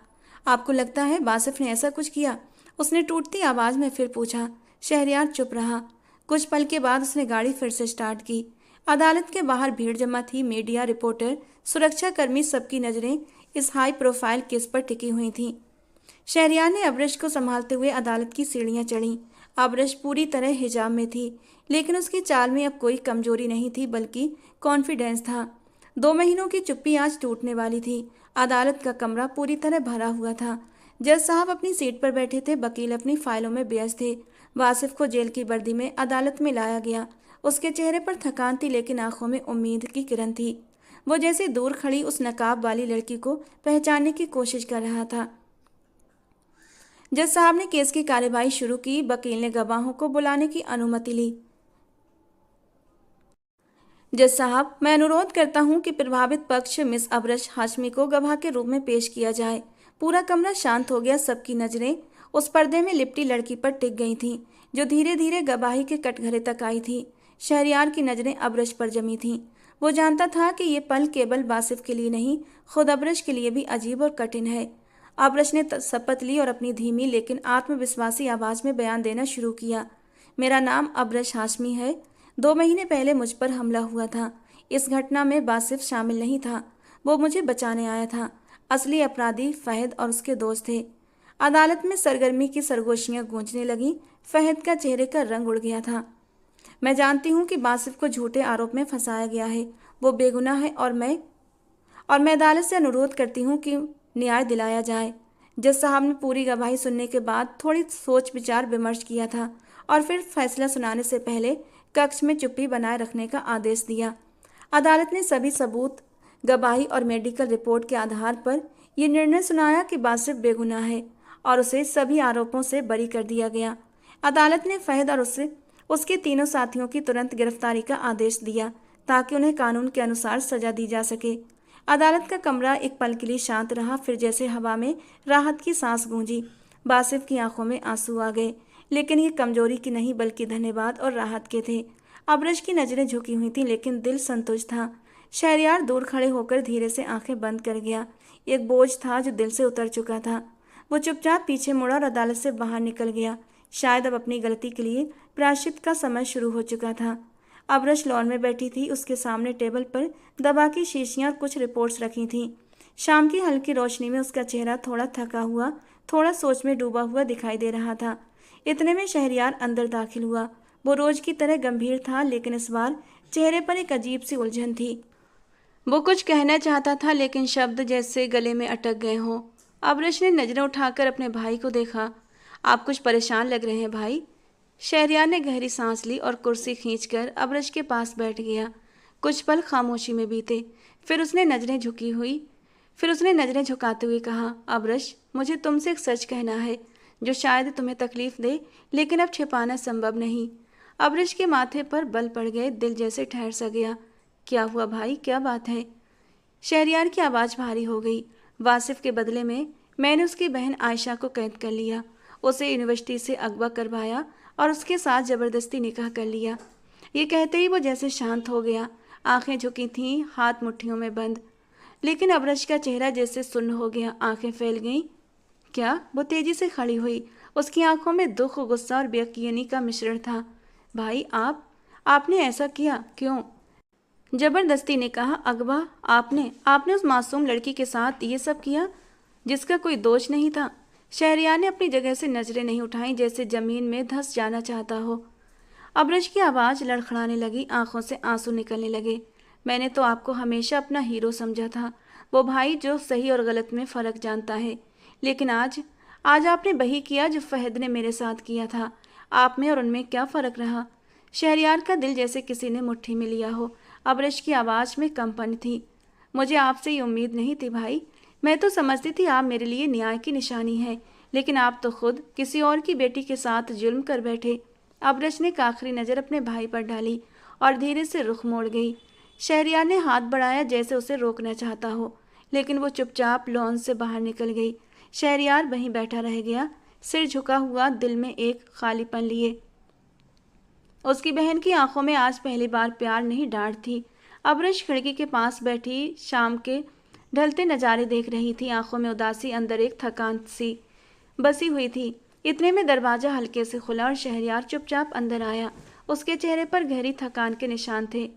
आपको लगता है बासिफ ने ऐसा कुछ किया? उसने टूटती आवाज़ में फिर पूछा। शहरयार चुप रहा। कुछ पल के बाद उसने गाड़ी फिर से स्टार्ट की। अदालत के बाहर भीड़ जमा थी। मीडिया, रिपोर्टर, सुरक्षाकर्मी, सबकी नज़रें इस हाई प्रोफाइल केस पर टिकी हुई थीं। शहरयार ने अबरश को संभालते हुए अदालत की सीढ़ियां चढ़ीं। अबरश पूरी तरह हिजाब में थी, लेकिन उसकी चाल में अब कोई कमजोरी नहीं थी, बल्कि कॉन्फिडेंस था। 2 महीनों की चुप्पी आज टूटने वाली थी। अदालत का कमरा पूरी तरह भरा हुआ था। जज साहब अपनी सीट पर बैठे थे, वकील अपनी फाइलों में व्यस्त थे। वासिफ को जेल की वर्दी में अदालत में लाया गया। उसके चेहरे पर थकान थी, लेकिन आंखों में उम्मीद की किरण थी। वो जैसे दूर खड़ी उस नकाब वाली लड़की को पहचानने की कोशिश कर रहा था। जज साहब ने केस की कार्यवाही शुरू की। वकील ने गवाहों को बुलाने की अनुमति ली। जज साहब, मैं अनुरोध करता हूं कि प्रभावित पक्ष मिस अबरश हाशमी को गवाह के रूप में पेश किया जाए। पूरा कमरा शांत हो गया। सबकी नजरें उस पर्दे में लिपटी लड़की पर टिक गई थीं, जो धीरे धीरे गवाही के कटघरे तक आई थी। शहरयार की नजरें अबरश पर जमी थीं। वो जानता था कि ये पल केवल बासिफ के लिए नहीं, खुद अबरश के लिए भी अजीब और कठिन है। अबरश ने शपथ ली और अपनी धीमी लेकिन आत्मविश्वासी आवाज़ में बयान देना शुरू किया। मेरा नाम अबरश हाशमी है। 2 महीने पहले मुझ पर हमला हुआ था। इस घटना में बासिफ शामिल नहीं था। वो मुझे बचाने आया था। असली अपराधी फहद और उसके दोस्त थे। अदालत में सरगर्मी की सरगोशियां गूंजने लगीं। फहद का चेहरे का रंग उड़ गया था। मैं जानती हूँ कि बासिफ को झूठे आरोप में फंसाया गया है। वो बेगुनाह है और मैं अदालत से अनुरोध करती हूँ कि न्याय दिलाया जाए। जज साहब ने पूरी गवाही सुनने के बाद थोड़ी सोच विचार विमर्श किया था और फिर फैसला सुनाने से पहले कक्ष में चुप्पी बनाए रखने का आदेश दिया। अदालत ने सभी सबूत, गवाही और मेडिकल रिपोर्ट के आधार पर यह निर्णय सुनाया कि बासिफ बेगुनाह है और उसे सभी आरोपों से बरी कर दिया गया। अदालत ने फहद और उसके तीनों साथियों की तुरंत गिरफ्तारी का आदेश दिया ताकि उन्हें कानून के अनुसार सजा दी जा सके। अदालत का कमरा एक पल के लिए शांत रहा, फिर जैसे हवा में राहत की सांस गूंजी। बासिफ की आंखों में आंसू आ गए, लेकिन ये कमजोरी की नहीं बल्कि धन्यवाद और राहत के थे। अब्रश की नजरें झुकी हुई थीं, लेकिन दिल संतुष्ट था। शहरयार दूर खड़े होकर धीरे से आंखें बंद कर गया। एक बोझ था जो दिल से उतर चुका था। वो चुपचाप पीछे मुड़ा और अदालत से बाहर निकल गया। शायद अब अपनी गलती के लिए प्रायश्चित का समय शुरू हो चुका था। अब्रश लॉन में बैठी थी। उसके सामने टेबल पर दवा की शीशियां और कुछ रिपोर्ट्स रखी थीं। शाम की हल्की रोशनी में उसका चेहरा थोड़ा थका हुआ, थोड़ा सोच में डूबा हुआ दिखाई दे रहा था। इतने में शहरयार अंदर दाखिल हुआ। वो रोज की तरह गंभीर था, लेकिन इस बार चेहरे पर एक अजीब सी उलझन थी। वो कुछ कहना चाहता था, लेकिन शब्द जैसे गले में अटक गए हों। अब्रश ने नजरें उठाकर अपने भाई को देखा। आप कुछ परेशान लग रहे हैं भाई। शहरयार ने गहरी सांस ली और कुर्सी खींचकर अब्रश के पास बैठ गया। कुछ पल खामोशी में बीते। फिर उसने नजरें झुकाते हुए कहा, अब्रश, मुझे तुमसे एक सच कहना है जो शायद तुम्हें तकलीफ दे, लेकिन अब छिपाना संभव नहीं। अब्रश के माथे पर बल पड़ गए, दिल जैसे ठहर सा गया। क्या हुआ भाई, क्या बात है? शहरयार की आवाज़ भारी हो गई। वासिफ के बदले में मैंने उसकी बहन आयशा को कैद कर लिया, उसे यूनिवर्सिटी से अगवा करवाया और उसके साथ ज़बरदस्ती निकाह कर लिया। ये कहते ही वो जैसे शांत हो गया। आंखें झुकी थीं, हाथ मुट्ठियों में बंद। लेकिन अब्रश का चेहरा जैसे सुन्न हो गया, आंखें फैल गईं। क्या? वो तेजी से खड़ी हुई। उसकी आंखों में दुख, गुस्सा और बेयकीनी का मिश्रण था। भाई, आपने ऐसा किया क्यों? जबरदस्ती निकाह, अगवा, आपने उस मासूम लड़की के साथ ये सब किया जिसका कोई दोष नहीं था। शहरयार ने अपनी जगह से नजरें नहीं उठाई, जैसे जमीन में धंस जाना चाहता हो। अब्रश की आवाज़ लड़खड़ाने लगी, आंखों से आंसू निकलने लगे। मैंने तो आपको हमेशा अपना हीरो समझा था, वो भाई जो सही और गलत में फ़र्क जानता है। लेकिन आज आपने वही किया जो फहद ने मेरे साथ किया था। आप में और उनमें क्या फ़र्क रहा? शहरयार का दिल जैसे किसी ने मुट्ठी में लिया हो। अब्रश की आवाज़ में कंपन थी। मुझे आपसे ये उम्मीद नहीं थी भाई। मैं तो समझती थी आप मेरे लिए न्याय की निशानी है, लेकिन आप तो खुद किसी और की बेटी के साथ जुल्म कर बैठे। अब्रश ने एक आखिरी नज़र अपने भाई पर डाली और धीरे से रुख मोड़ गई। शहरयार ने हाथ बढ़ाया जैसे उसे रोकना चाहता हो, लेकिन वो चुपचाप लॉन से बाहर निकल गई। शहरयार वहीं बैठा रह गया, सिर झुका हुआ, दिल में एक खालीपन लिए। उसकी बहन की आंखों में आज पहली बार प्यार नहीं, डांट थी। अब्रश खिड़की के पास बैठी शाम के ढलते नज़ारे देख रही थी। आंखों में उदासी, अंदर एक थकान सी बसी हुई थी। इतने में दरवाज़ा हल्के से खुला और शहरयार चुपचाप अंदर आया। उसके चेहरे पर गहरी थकान के निशान थे।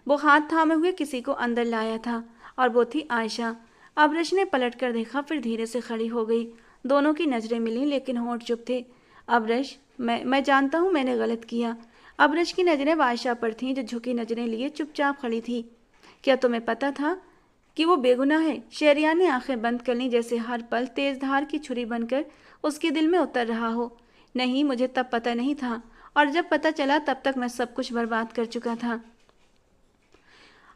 वो हाथ थामे हुए किसी को अंदर लाया था और वो थी आयशा। अब्रश ने पलट कर देखा, फिर धीरे से खड़ी हो गई। दोनों की नज़रें मिली, लेकिन होंठ चुप थे। अब्रश, मैं जानता हूँ मैंने गलत किया। अब्रश की नज़रें आयशा पर थीं, जो झुकी नज़रें लिए चुपचाप खड़ी थी। क्या तुम्हें पता था कि वो बेगुनाह है? शहरयार ने आंखें बंद कर लीं, जैसे हर पल तेज धार की छुरी बनकर उसके दिल में उतर रहा हो। नहीं, मुझे तब पता नहीं था, और जब पता चला तब तक मैं सब कुछ बर्बाद कर चुका था।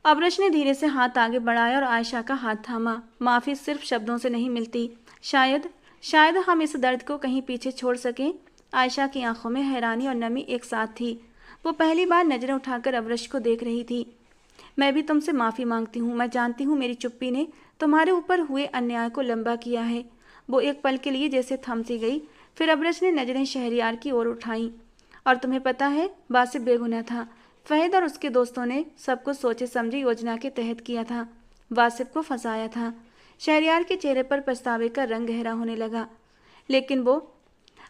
अब्रश ने धीरे से हाथ आगे बढ़ाया और आयशा का हाथ थामा। माफ़ी सिर्फ शब्दों से नहीं मिलती। शायद हम इस दर्द को कहीं पीछे छोड़ सकें। आयशा की आंखों में हैरानी और नमी एक साथ थी। वो पहली बार नज़रें उठाकर अब्रश को देख रही थी। मैं भी तुमसे माफ़ी मांगती हूँ। मैं जानती हूँ मेरी चुप्पी ने तुम्हारे ऊपर हुए अन्याय को लंबा किया है। वो एक पल के लिए जैसे थम सी गई, फिर अब्रश ने नज़रें शहरयार की ओर उठाईं। और तुम्हें पता है, बासिफ बेगुनाह था। फहद और उसके दोस्तों ने सब कुछ सोचे समझे योजना के तहत किया था। वासिफ को फंसाया था। शहरयार के चेहरे पर पछतावे का रंग गहरा होने लगा। लेकिन वो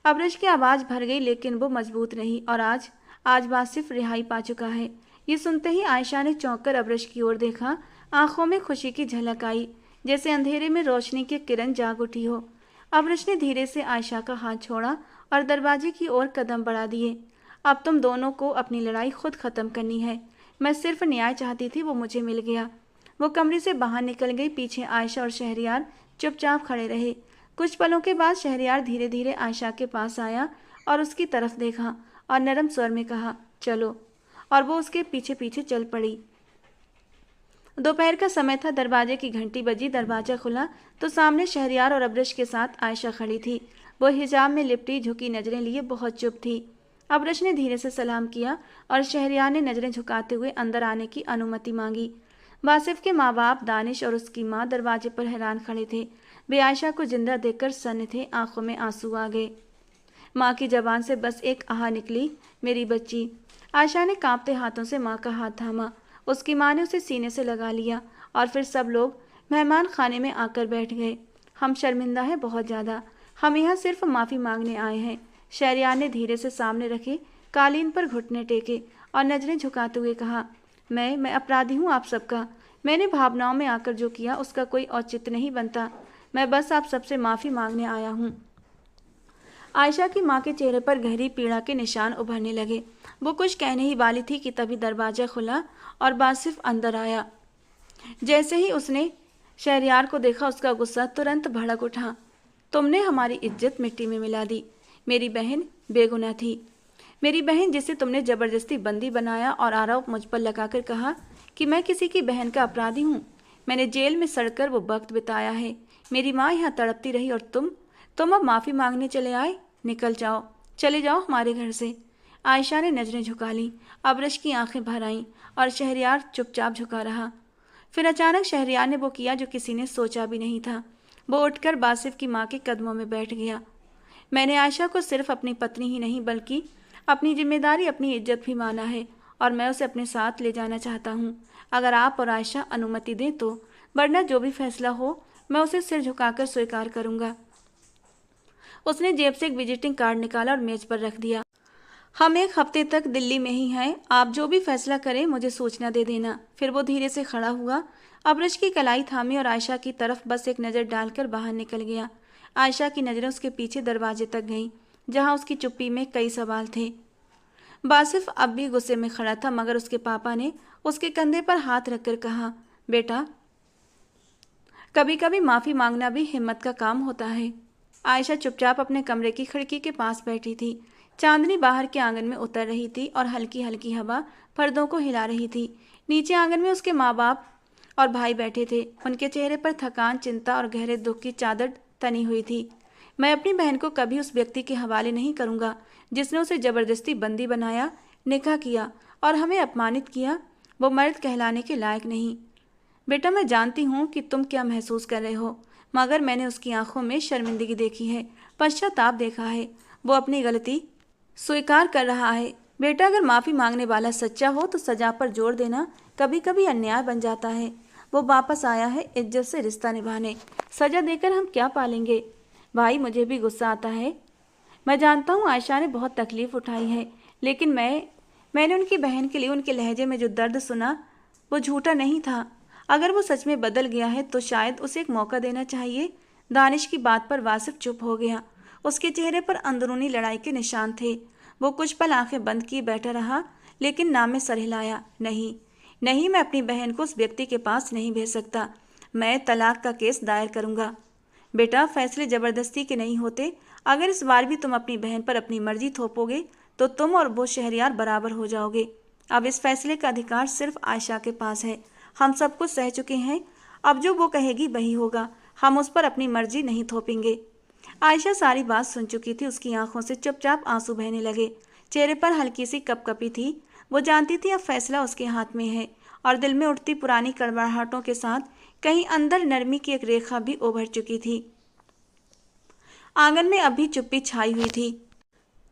अब्रश की आवाज़ भर गई, लेकिन वो मजबूत रही। और आज वासिफ रिहाई पा चुका है। ये सुनते ही आयशा ने चौंक कर अब्रश की ओर देखा। आंखों में खुशी की झलक आई, जैसे अंधेरे में रोशनी की किरण जाग उठी हो। अबरश ने धीरे से आयशा का हाथ छोड़ा और दरवाजे की ओर कदम बढ़ा दिए। अब तुम दोनों को अपनी लड़ाई खुद खत्म करनी है। मैं सिर्फ न्याय चाहती थी, वो मुझे मिल गया। वो कमरे से बाहर निकल गई। पीछे आयशा और शहरयार चुपचाप खड़े रहे। कुछ पलों के बाद शहरयार धीरे धीरे आयशा के पास आया और उसकी तरफ देखा और नरम स्वर में कहा, चलो। और वो उसके पीछे पीछे चल पड़ी। दोपहर का समय था। दरवाजे की घंटी बजी। दरवाजा खुला तो सामने शहरयार और अबरश के साथ आयशा खड़ी थी। वो हिजाब में लिपटी झुकी नजरें लिए बहुत चुप थी। अबरश ने धीरे से सलाम किया और शहरयार ने नजरें झुकाते हुए अंदर आने की अनुमति मांगी। वासिफ के माँ बाप दानिश और उसकी माँ दरवाजे पर हैरान खड़े थे। वे आयशा को जिंदा देखकर सन्न थे। आंखों में आंसू आ गए। माँ की जबान से बस एक आह निकली, मेरी बच्ची। आयशा ने कांपते हाथों से माँ का हाथ थामा। उसकी माँ ने उसे सीने से लगा लिया और फिर सब लोग मेहमान खाने में आकर बैठ गए। हम शर्मिंदा हैं बहुत ज़्यादा। हम यहाँ सिर्फ माफ़ी मांगने आए हैं। शहरयार ने धीरे से सामने रखे कालीन पर घुटने टेके और नजरें झुकाते हुए कहा, मैं अपराधी हूँ आप सबका। मैंने भावनाओं में आकर जो किया उसका कोई औचित्य नहीं बनता। मैं बस आप सबसे माफ़ी मांगने आया हूँ। आयशा की माँ के चेहरे पर गहरी पीड़ा के निशान उभरने लगे। वो कुछ कहने ही वाली थी कि तभी दरवाजा खुला और वासिफ अंदर आया। जैसे ही उसने शहरयार को देखा उसका गुस्सा तुरंत भड़क उठा। तुमने हमारी इज्जत मिट्टी में मिला दी। मेरी बहन बेगुनाह थी। मेरी बहन जिसे तुमने जबरदस्ती बंदी बनाया और आरोप मुझ पर लगाकर कहा कि मैं किसी की बहन का अपराधी हूँ। मैंने जेल में सड़कर वो वक्त बिताया है। मेरी माँ यहाँ तड़पती रही और तुम अब माफ़ी मांगने चले आए। निकल जाओ, चले जाओ हमारे घर से। आयशा ने नजरें झुका लीं। अबरश की आंखें भर आईं और शहरयार चुपचाप झुका रहा। फिर अचानक शहरयार ने वो किया जो किसी ने सोचा भी नहीं था। वो उठकर वासिफ की माँ के कदमों में बैठ गया। मैंने आयशा को सिर्फ अपनी पत्नी ही नहीं बल्कि अपनी जिम्मेदारी, अपनी इज्जत भी माना है और मैं उसे अपने साथ ले जाना चाहता हूँ, अगर आप और आयशा अनुमति दें तो। वरना जो भी फैसला हो मैं उसे सिर झुकाकर स्वीकार करूँगा। उसने जेब से एक विजिटिंग कार्ड निकाला और मेज पर रख दिया। हम 1 हफ्ते तक दिल्ली में ही हैं। आप जो भी फैसला करें मुझे सूचना दे देना। फिर वो धीरे से खड़ा हुआ, अबरश की कलाई थामी और आयशा की तरफ बस एक नज़र डालकर बाहर निकल गया। आयशा की नज़रें उसके पीछे दरवाजे तक गईं, जहां उसकी चुप्पी में कई सवाल थे। वासिफ अब भी गुस्से में खड़ा था, मगर उसके पापा ने उसके कंधे पर हाथ रखकर कहा, बेटा, कभी कभी माफ़ी मांगना भी हिम्मत का काम होता है। आयशा चुपचाप अपने कमरे की खिड़की के पास बैठी थी। चांदनी बाहर के आंगन में उतर रही थी और हल्की हल्की हवा पर्दों को हिला रही थी। नीचे आंगन में उसके माँ बाप और भाई बैठे थे। उनके चेहरे पर थकान, चिंता और गहरे दुख की चादर तनी हुई थी। मैं अपनी बहन को कभी उस व्यक्ति के हवाले नहीं करूँगा जिसने उसे ज़बरदस्ती बंदी बनाया, निकाह किया और हमें अपमानित किया। वो मर्द कहलाने के लायक नहीं। बेटा, मैं जानती हूँ कि तुम क्या महसूस कर रहे हो, मगर मैंने उसकी आंखों में शर्मिंदगी देखी है, पश्चाताप देखा है। वो अपनी गलती स्वीकार कर रहा है। बेटा, अगर माफ़ी मांगने वाला सच्चा हो तो सजा पर जोर देना कभी कभी अन्याय बन जाता है। वो वापस आया है इज्जत से रिश्ता निभाने। सजा देकर हम क्या पालेंगे? भाई, मुझे भी गुस्सा आता है। मैं जानता हूँ आयशा ने बहुत तकलीफ़ उठाई है, लेकिन मैंने उनकी बहन के लिए उनके लहजे में जो दर्द सुना वो झूठा नहीं था। अगर वो सच में बदल गया है तो शायद उसे एक मौका देना चाहिए। दानिश की बात पर वासिफ चुप हो गया। उसके चेहरे पर अंदरूनी लड़ाई के निशान थे। वो कुछ पल आंखें बंद किए बैठा रहा, लेकिन नाम में सर हिलाया, नहीं, मैं अपनी बहन को उस व्यक्ति के पास नहीं भेज सकता। मैं तलाक का केस दायर करूँगा। बेटा, फैसले ज़बरदस्ती के नहीं होते। अगर इस बार भी तुम अपनी बहन पर अपनी मर्जी थोपोगे तो तुम और वो शहरयार बराबर हो जाओगे। अब इस फैसले का अधिकार सिर्फ आयशा के पास है। हम सब कुछ सह चुके हैं। अब जो वो कहेगी वही होगा। हम उस पर अपनी मर्जी नहीं थोपेंगे। आयशा सारी बात सुन चुकी थी। उसकी आंखों से चुपचाप आंसू बहने लगे। चेहरे पर हल्की सी कपकपी थी। वो जानती थी अब फैसला उसके हाथ में है और दिल में उठती पुरानी कड़वाहटों के साथ कहीं अंदर नरमी की एक रेखा भी उभर चुकी थी। आंगन में अभी चुप्पी छाई हुई थी।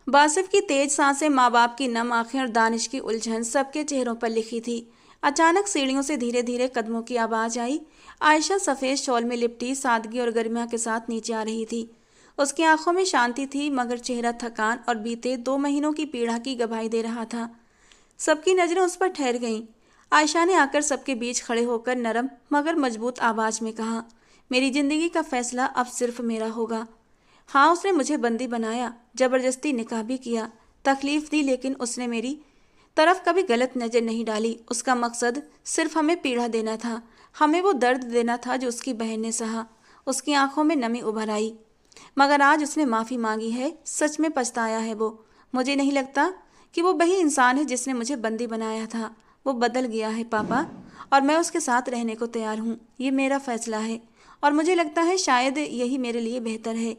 वासिफ की तेज सांसें, माँ बाप की नम आंखें और दानिश की उलझन सबके चेहरों पर लिखी थी। अचानक सीढ़ियों से धीरे धीरे कदमों की आवाज़ आई। आयशा सफ़ेद शॉल में लिपटी सादगी और गरिमा के साथ नीचे आ रही थी। उसकी आंखों में शांति थी, मगर चेहरा थकान और बीते 2 महीनों की पीड़ा की गवाही दे रहा था। सबकी नज़रें उस पर ठहर गईं। आयशा ने आकर सबके बीच खड़े होकर नरम मगर मजबूत आवाज़ में कहा, मेरी ज़िंदगी का फैसला अब सिर्फ मेरा होगा। हाँ, उसने मुझे बंदी बनाया, जबरदस्ती निकाह भी किया, तकलीफ दी, लेकिन उसने मेरी तरफ कभी गलत नज़र नहीं डाली। उसका मकसद सिर्फ हमें पीड़ा देना था, हमें वो दर्द देना था जो उसकी बहन ने सहा। उसकी आंखों में नमी उभर आई। मगर आज उसने माफ़ी मांगी है, सच में पछताया है वो। मुझे नहीं लगता कि वो वही इंसान है जिसने मुझे बंदी बनाया था। वो बदल गया है पापा, और मैं उसके साथ रहने को तैयार हूँ। ये मेरा फैसला है, और मुझे लगता है शायद यही मेरे लिए बेहतर है।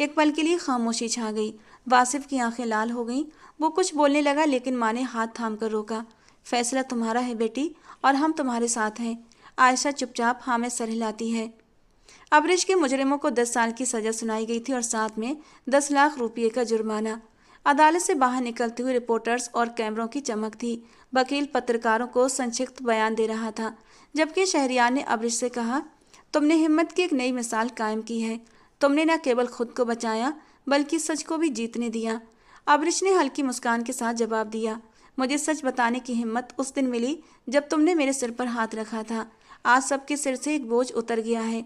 एक पल के लिए खामोशी छा गई। वासिफ की आंखें लाल हो गईं। वो कुछ बोलने लगा, लेकिन माँ ने हाथ थाम कर रोका। फैसला तुम्हारा है बेटी, और हम तुम्हारे साथ हैं। आयशा चुपचाप हाँ में सर हिलाती है। अबरिश के मुजरिमों को 10 साल की सजा सुनाई गई थी और साथ में 10 लाख रुपये का जुर्माना। अदालत से बाहर निकलते हुए रिपोर्टर्स और कैमरों की चमक थी। वकील पत्रकारों को संक्षिप्त बयान दे रहा था, जबकि शहरियार ने अबरिश से कहा, तुमने हिम्मत की एक नई मिसाल कायम की है। तुमने न केवल खुद को बचाया, बल्कि सच को भी जीतने दिया। अबरिश ने हल्की मुस्कान के साथ जवाब दिया, मुझे सच बताने की हिम्मत उस दिन मिली जब तुमने मेरे सिर पर हाथ रखा था। आज सबके सिर से एक बोझ उतर गया है।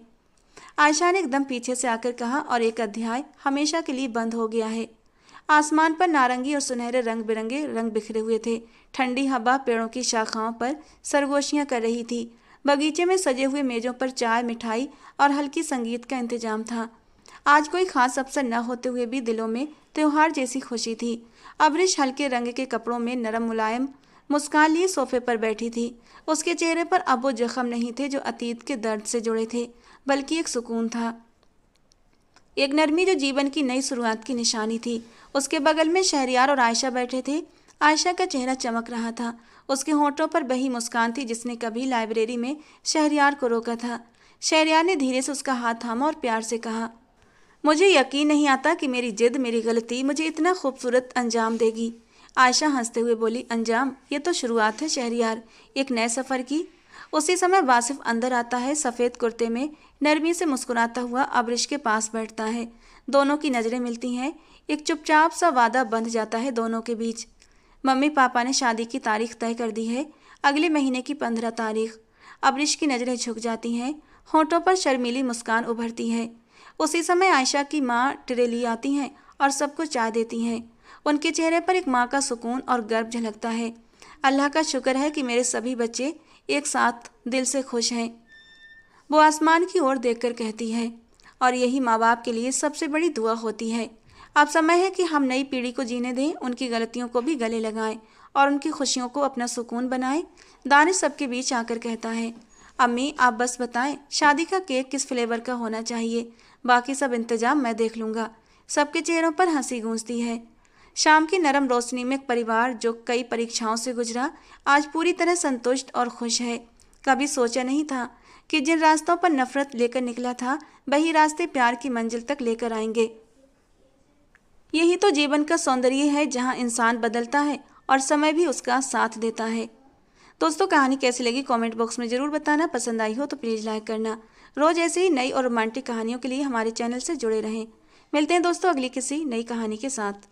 आयशा ने एकदम पीछे से आकर कहा, और एक अध्याय हमेशा के लिए बंद हो गया है। आसमान पर नारंगी और सुनहरे रंग बिरंगे रंग बिखरे हुए थे। ठंडी हवा पेड़ों की शाखाओं पर सरगोशियां कर रही थी। बगीचे में सजे हुए मेजों पर चाय, मिठाई और हल्की संगीत का इंतजाम था। आज कोई खास अवसर न होते हुए भी दिलों में त्योहार जैसी खुशी थी। अबरिश हल्के रंग के कपड़ों में नरम मुलायम मुस्कान लिए सोफे पर बैठी थी। उसके चेहरे पर अब वो जख्म नहीं थे जो अतीत के दर्द से जुड़े थे, बल्कि एक सुकून था, एक नरमी जो जीवन की नई शुरुआत की निशानी थी। उसके बगल में शहरियार और आयशा बैठे थे। आयशा का चेहरा चमक रहा था। उसके होंठों पर वही मुस्कान थी जिसने कभी लाइब्रेरी में शहरियार को रोका था। शहरियार ने धीरे से उसका हाथ थामा और प्यार से कहा, मुझे यकीन नहीं आता कि मेरी जिद, मेरी गलती मुझे इतना खूबसूरत अंजाम देगी। आयशा हंसते हुए बोली, अंजाम? ये तो शुरुआत है शहरियार, एक नए सफ़र की। उसी समय वासिफ अंदर आता है, सफ़ेद कुर्ते में, नरमी से मुस्कुराता हुआ अबरिश के पास बैठता है। दोनों की नज़रें मिलती हैं। एक चुपचाप सा वादा बंध जाता है दोनों के बीच। मम्मी पापा ने शादी की तारीख तय कर दी है, अगले महीने की 15 तारीख। अबरिश की नज़रें झुक जाती हैं, होंठों पर शर्मीली मुस्कान उभरती है। उसी समय आयशा की माँ ट्रे ली आती हैं और सबको चाय देती हैं। उनके चेहरे पर एक माँ का सुकून और गर्व झलकता है। अल्लाह का शुक्र है कि मेरे सभी बच्चे एक साथ दिल से खुश हैं, वो आसमान की ओर देखकर कहती है। और यही माँ बाप के लिए सबसे बड़ी दुआ होती है। अब समय है कि हम नई पीढ़ी को जीने दें, उनकी गलतियों को भी गले लगाएं और उनकी खुशियों को अपना सुकून बनाएं। दानिश सबके बीच आकर कहता है, अम्मी आप बस बताएं शादी का केक किस फ्लेवर का होना चाहिए, बाकी सब इंतजाम मैं देख लूँगा। सबके चेहरों पर हंसी गूंजती है। शाम की नरम रोशनी में एक परिवार जो कई परीक्षाओं से गुजरा आज पूरी तरह संतुष्ट और खुश है। कभी सोचा नहीं था कि जिन रास्तों पर नफरत लेकर निकला था वही रास्ते प्यार की मंजिल तक लेकर आएंगे। यही तो जीवन का सौंदर्य है, जहाँ इंसान बदलता है और समय भी उसका साथ देता है। दोस्तों, कहानी कैसी लगी कमेंट बॉक्स में ज़रूर बताना। पसंद आई हो तो प्लीज़ लाइक करना। रोज़ ऐसे ही नई और रोमांटिक कहानियों के लिए हमारे चैनल से जुड़े रहें। मिलते हैं दोस्तों अगली किसी नई कहानी के साथ।